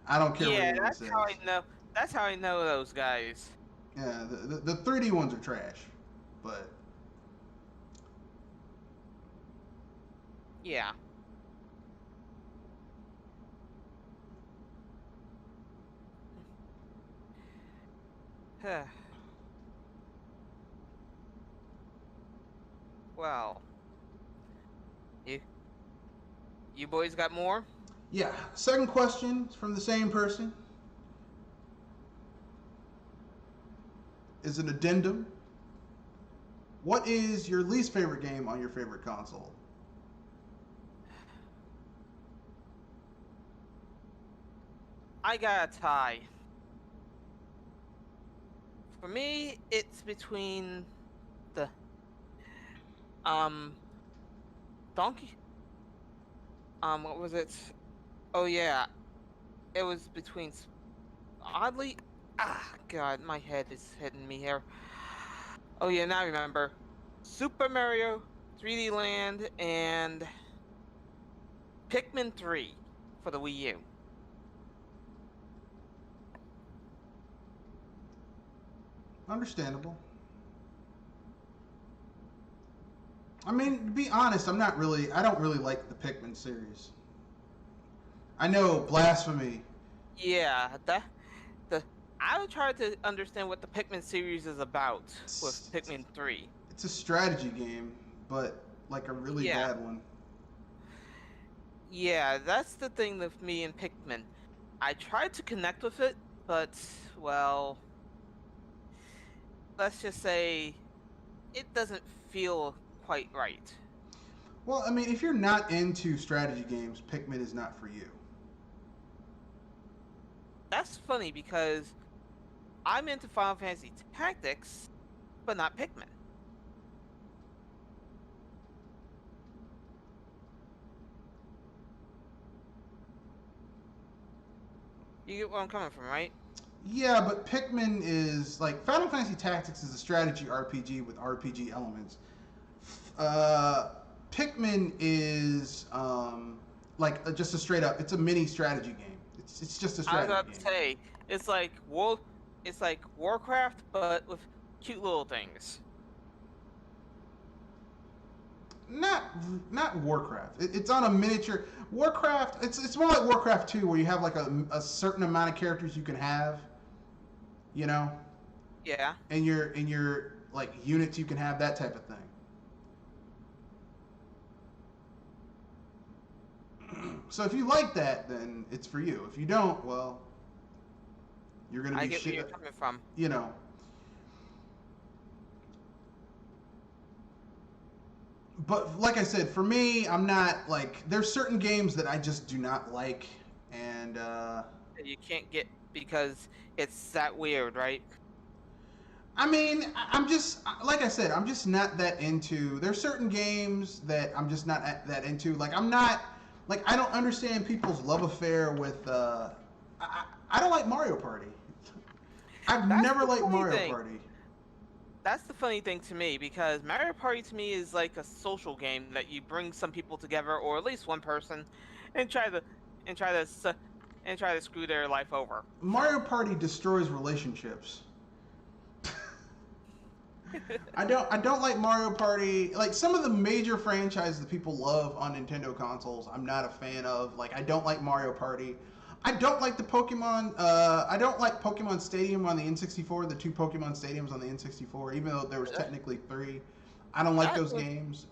I don't care what Yeah, anyone that's says. how I know. That's how I know those guys. Yeah, the 3D ones are trash, but Yeah. Well, you boys got more? yeah. Second question from the same person is an addendum. What is your least favorite game on your favorite console? I got a tie. For me, it's between the Donkey. What was it? Oh yeah, it was between. Oddly, God, my head is hitting me here. Oh yeah, now I remember. Super Mario 3D Land and Pikmin 3 for the Wii U. Understandable. I mean, to be honest, I don't really like the Pikmin series. I know, blasphemy. Yeah, I would try to understand what the Pikmin series is about with Pikmin 3. It's a strategy game, but like a really Yeah. bad one. Yeah, that's the thing with me and Pikmin. I tried to connect with it, but, well, let's just say it doesn't feel quite right. Well, I mean, if you're not into strategy games, Pikmin is not for you. That's funny because I'm into Final Fantasy Tactics, but not Pikmin. You get where I'm coming from, right? Yeah, but Pikmin is like Final Fantasy Tactics is a strategy RPG with RPG elements. Pikmin is just a straight up. It's a mini strategy game. It's just a I was strategy about game. to say it's like Warcraft, but with cute little things. Not Warcraft. It's on a miniature Warcraft. It's more like Warcraft 2, where you have like a certain amount of characters you can have. You know, Yeah. and your like units you can have, that type of So if you like that, then it's for you. If you don't, well, you're gonna I be get where you're shit. coming from. You know. But like I said, for me, I'm not like there's certain games that I just do not like, and That you can't get because it's that weird, right? I mean, I'm just like I said, I'm just not that into. There's certain games that I'm just not that into. Like I'm not like I don't understand people's love affair with. I don't like Mario Party. I've That's never the liked funny Mario thing. Party. That's the funny thing to me because Mario Party to me is like a social game that you bring some people together, or at least one person, and and try to s- and try to screw their life over. Mario Party destroys relationships. I don't like Mario Party. Like some of the major franchises that people love on Nintendo consoles, I'm not a fan of. Like I don't like Mario Party. I don't like the Pokemon. I don't like Pokemon Stadium on the N64. The two Pokemon Stadiums on the N64, even though there was technically three. I don't like That those was games.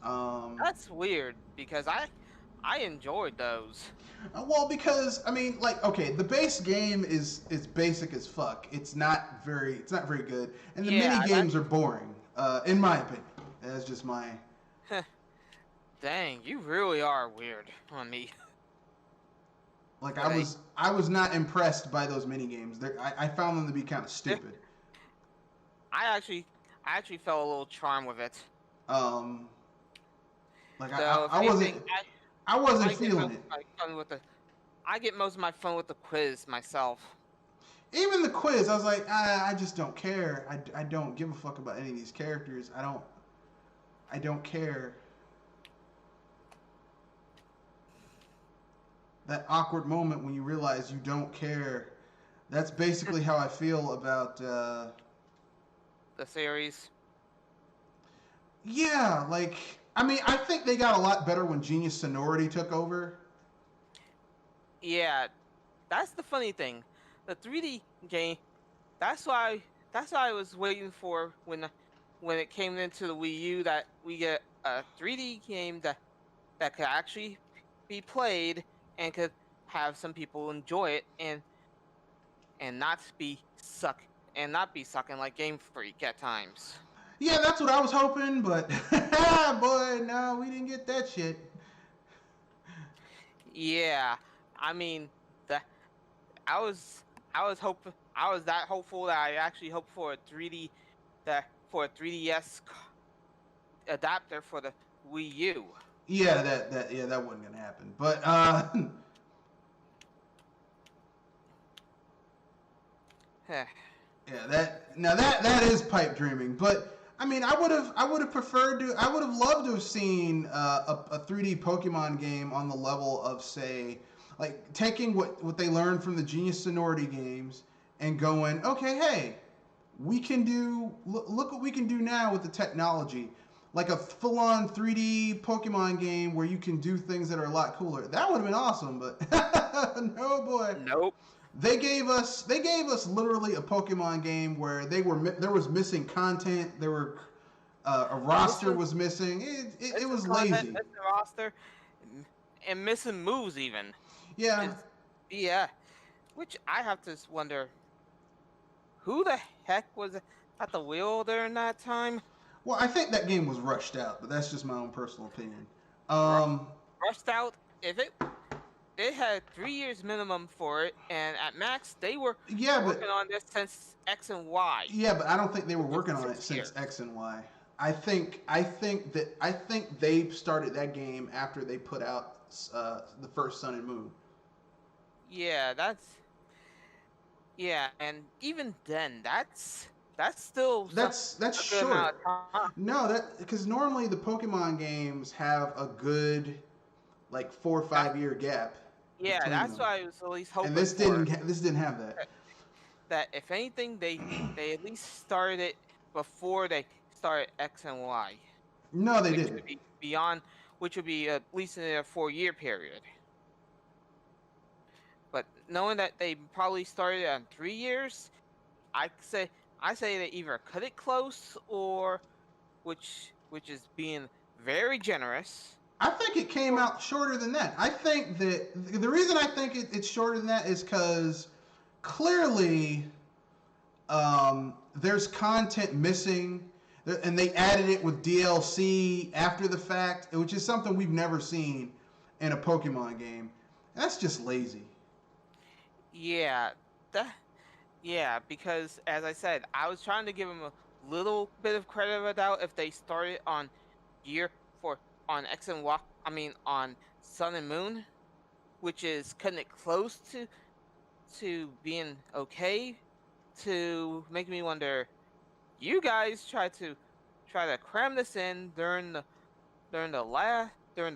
that's weird because I enjoyed those. Well, because I mean, like, okay, the base game is basic as fuck. It's not very good, and the mini Yeah, games are boring. In my opinion, that's just my. dang, you really are weird on me. Like I Like, was I was not impressed by those mini games. I found them to be kind of stupid. I actually I actually felt a little charm with it. Um, like So if I wasn't anything, I wasn't I get feeling most it. of my fun with the I get most of my fun with the quiz myself. Even the quiz, I was like, I just don't care. I don't give a fuck about any of these characters. I don't care. That awkward moment when you realize you don't care. That's basically how I feel about. The series. Yeah, like I mean, I think they got a lot better when Genius Sonority took over. Yeah, that's the funny thing. The 3D game. That's why. That's why I was waiting for when it came into the Wii U that we get a 3D game that could actually be played and could have some people enjoy it and not be suck and not be sucking like Game Freak at times. Yeah, that's what I was hoping, but boy, no, we didn't get that shit. Yeah, I mean, the I was I was that hopeful that I actually hoped for a 3D that for a 3DS adapter for the Wii U. Yeah, that wasn't gonna happen. But yeah, that is pipe dreaming. But I mean, I would have preferred to. I would have loved to have seen a 3D Pokemon game on the level of say, like taking what they learned from the Genius Sonority games and going, okay, hey, we can do look what we can do now with the technology. Like a full-on 3D Pokemon game where you can do things that are a lot cooler. That would have been awesome, but no boy. Nope. They gave us literally a Pokemon game where there was missing content. There were a roster Missing, was missing. It missing was content, lazy. missing roster, and missing moves even. Yeah. It's, yeah, which I have to wonder who the heck was at the wheel during that time. Well, I think that game was rushed out, but that's just my own personal opinion. Ru- Um, Rushed out. If it had 3 years minimum for it, and at max they were yeah, working but on this since X and Y. I don't think they were working on it 6 since years. X and Y. I think they started that game after they put out the first Sun and Moon. Yeah, and even then, that's still That's a good amount short. of time. No, that because normally the Pokemon games have a good like 4 or 5 year gap Yeah, between that's them, what I was at least and hoping this for. didn't have that. That if anything, they at least started it before they started X and Y, No, they which didn't. would be beyond, which would be at least in a 4 year period. But knowing that they probably started on 3 years, I say they either cut it close or which is being very generous, I think it came out shorter than that. I think that the reason I think it's shorter than that is because clearly there's content missing, and they added it with DLC after the fact, which is something we've never seen in a Pokemon game. That's just lazy. Yeah, that yeah, because as I said, I was trying to give them a little bit of credit of a doubt if they started on year for on X and Y. I mean on Sun and Moon, which is cutting it close to being okay. To make me wonder, you guys try to cram this in during the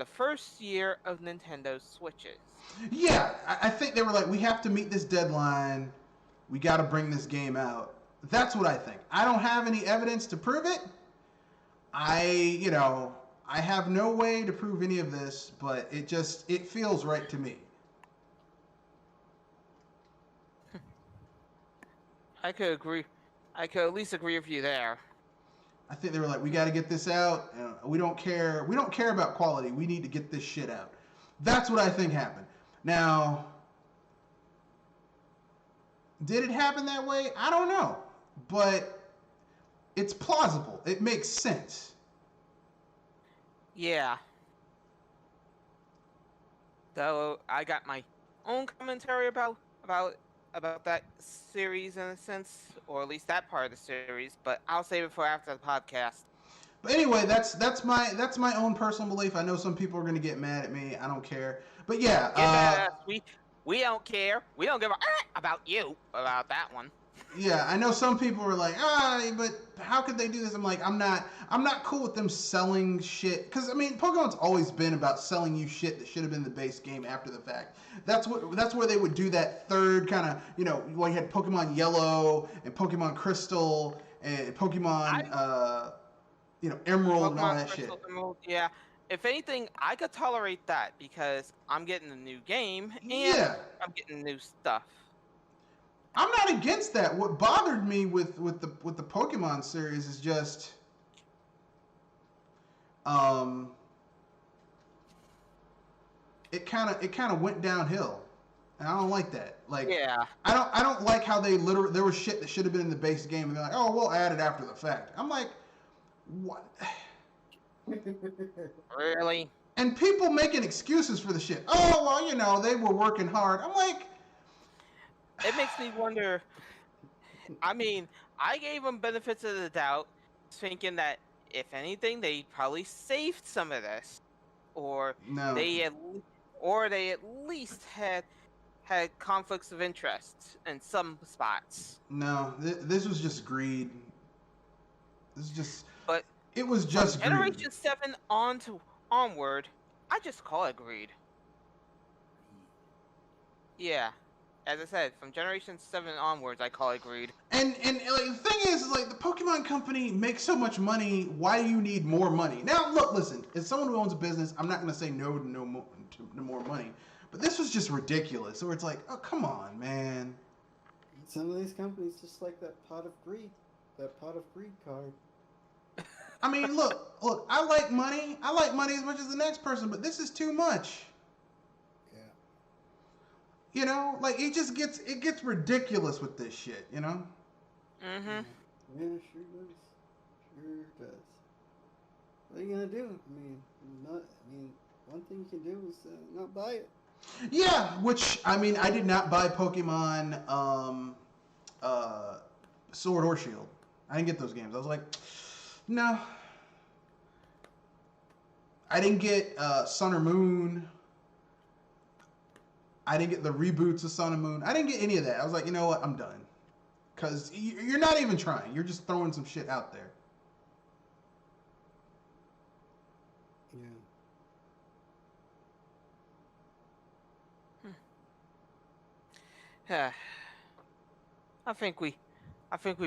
first year of Nintendo Switches. Yeah, I think they were like, we have to meet this deadline. We got to bring this game out. That's what I think. I don't have any evidence to prove it. I have no way to prove any of this, but it feels right to me. I could agree. I could at least agree with you there. I think they were like, we got to get this out. We don't care. We don't care about quality. We need to get this shit out. That's what I think happened. Now, did it happen that way? I don't know, but it's plausible. It makes sense. Yeah. Though I got my own commentary about that series in a sense, or at least that part of the series, but I'll save it for after the podcast. But anyway, that's my own personal belief. I know some people are gonna get mad at me. I don't care. But yeah, Get mad at us. We don't care. We don't give a about you about that one. yeah, I know some people are like, but how could they do this? I'm like, I'm not cool with them selling shit. Because I mean, Pokemon's always been about selling you shit that should have been the base game after the fact. That's where they would do that third kind of, well, you had Pokemon Yellow and Pokemon Crystal and Pokemon, Emerald and all that shit. Emerald, yeah. If anything, I could tolerate that because I'm getting a new game and Yeah. I'm getting new stuff. I'm not against that. What bothered me with the Pokemon series is just it kind of went downhill. And I don't like that. Like Yeah. I don't like how they literally there was shit that should have been in the base game and they're like, "Oh, we'll add it after the fact." I'm like, "What?" Really? And people making excuses for the shit. Oh, well, they were working hard. I'm like, It makes me wonder. I mean, I gave them benefits of the doubt, thinking that if anything, they probably saved some of this, or no. they at least had conflicts of interest in some spots. No, this was just greed. This is just. But it was just greed. Generation 7 onward, I just call it greed. Yeah, as I said, from Generation 7 onwards, I call it greed. And like the thing is, like the Pokemon Company makes so much money. Why do you need more money? Now, look, listen. As someone who owns a business, I'm not going to say no to more money. But this was just ridiculous. So it's like, oh, come on, man. Some of these companies just like that pot of greed card. I mean, look. I like money. I like money as much as the next person, but this is too much. Yeah. Like it gets ridiculous with this shit. Mm-hmm. Yeah, sure does. Sure does. What are you gonna do? One thing you can do is not buy it. Yeah, which I mean, I did not buy Pokemon Sword or Shield. I didn't get those games. I was like, no. I didn't get Sun or Moon. I didn't get the reboots of Sun and Moon. I didn't get any of that. I was like, you know what? I'm done. Because you're not even trying. You're just throwing some shit out there. Yeah. I think we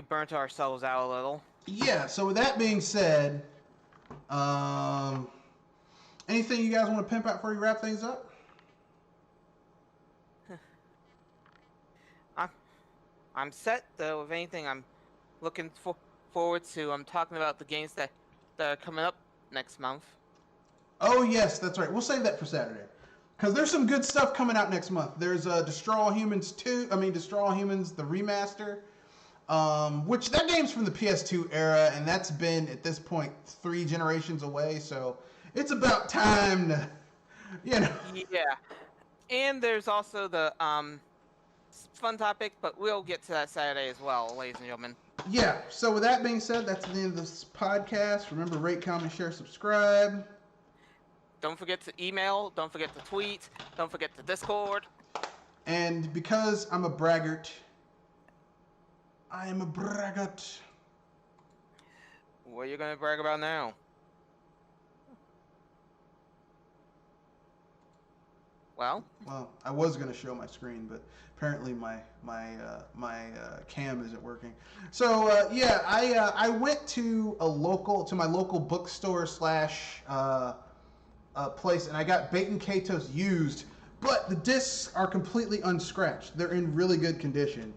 burnt ourselves out a little. Yeah, so with that being said, anything you guys want to pimp out before you wrap things up? I'm set though. If anything, I'm looking forward to. I'm talking about the games that are coming up next month. Oh yes, that's right. We'll save that for Saturday, because there's some good stuff coming out next month. There's Destroy All Humans 2. Destroy All Humans the remaster, which that game's from the PS2 era, and that's been at this point 3 generations away. So it's about time to, you know. Yeah, and there's also the fun topic, but we'll get to that Saturday as well, ladies and gentlemen. Yeah. So with that being said, that's the end of this podcast. Remember, rate, comment, share, subscribe. Don't forget to email. Don't forget to tweet. Don't forget to Discord. And because I'm a braggart, I am a braggart. What are you gonna brag about now? Well, I was gonna show my screen, but apparently my cam isn't working. So I went to my local bookstore slash place, and I got Baten Kaitos used, but the discs are completely unscratched. They're in really good condition.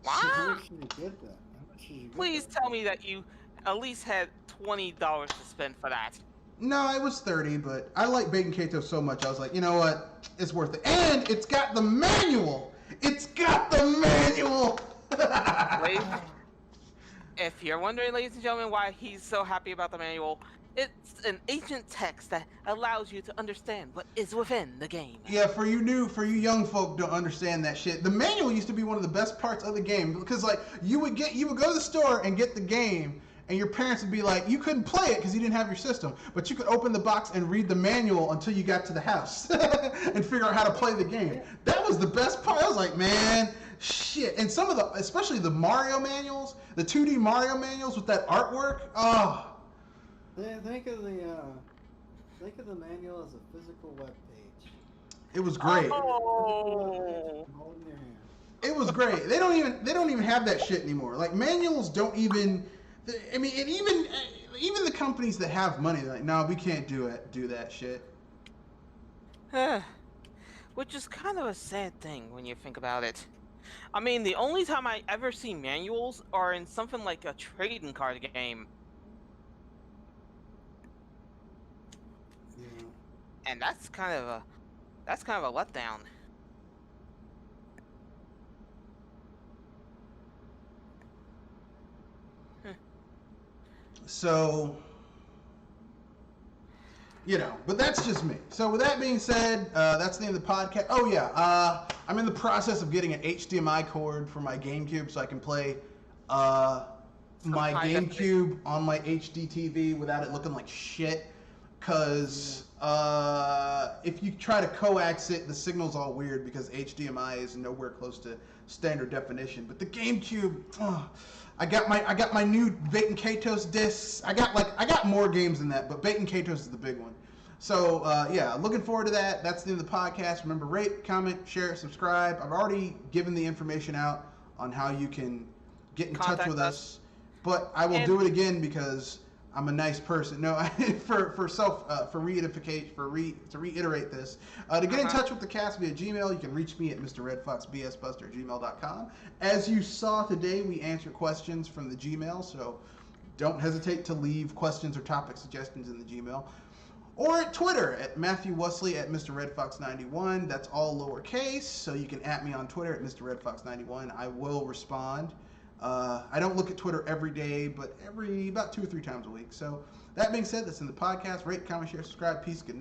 How wow! much did you get that? How much did you get Please that? tell me that you at least had $20 to spend for that. No, it was 30, but I like Baten Kaitos so much, I was like, you know what? It's worth it. And it's got the manual! It's got the manual! Ladies, if you're wondering, ladies and gentlemen, why he's so happy about the manual, it's an ancient text that allows you to understand what is within the game. Yeah, for you young folk don't understand that shit. The manual used to be one of the best parts of the game, because like you would go to the store and get the game, and your parents would be like, you couldn't play it because you didn't have your system, but you could open the box and read the manual until you got to the house and figure out how to play the game. That was the best part. I was like, man, shit. And some of especially the Mario manuals, the 2D Mario manuals with that artwork, oh. Think of the manual as a physical web page. It was great. Oh. Hold in your hand. It was great. They don't even have that shit anymore. Like manuals don't even. I mean, and even the companies that have money, they're like, no, we can't do that shit. Which is kind of a sad thing when you think about it. I mean, the only time I ever see manuals are in something like a trading card game. Yeah. And that's kind of a letdown. So, but that's just me. So with that being said, that's the end of the podcast. Oh yeah, I'm in the process of getting an HDMI cord for my GameCube so I can play my GameCube on my HD TV without it looking like shit. Cause if you try to coax it, the signal's all weird because HDMI is nowhere close to standard definition. But the GameCube, I got my new Baten Kaitos discs. I got more games than that, but Baten Kaitos is the big one. So looking forward to that. That's the end of the podcast. Remember, rate, comment, share, subscribe. I've already given the information out on how you can get in touch with us, but I will do it again because I'm a nice person. No, to reiterate this, to get in touch with the cast via Gmail, you can reach me at mrredfoxbsbuster@gmail.com. As you saw today, we answer questions from the Gmail, so don't hesitate to leave questions or topic suggestions in the Gmail. Or at Twitter, at Matthew Wesley, at MrRedFox91. That's all lowercase, so you can @ me on Twitter at MrRedFox91. I will respond. I don't look at Twitter every day, but about 2 or 3 times a week. So that being said, that's in the podcast. Rate, comment, share, subscribe. Peace. Good night.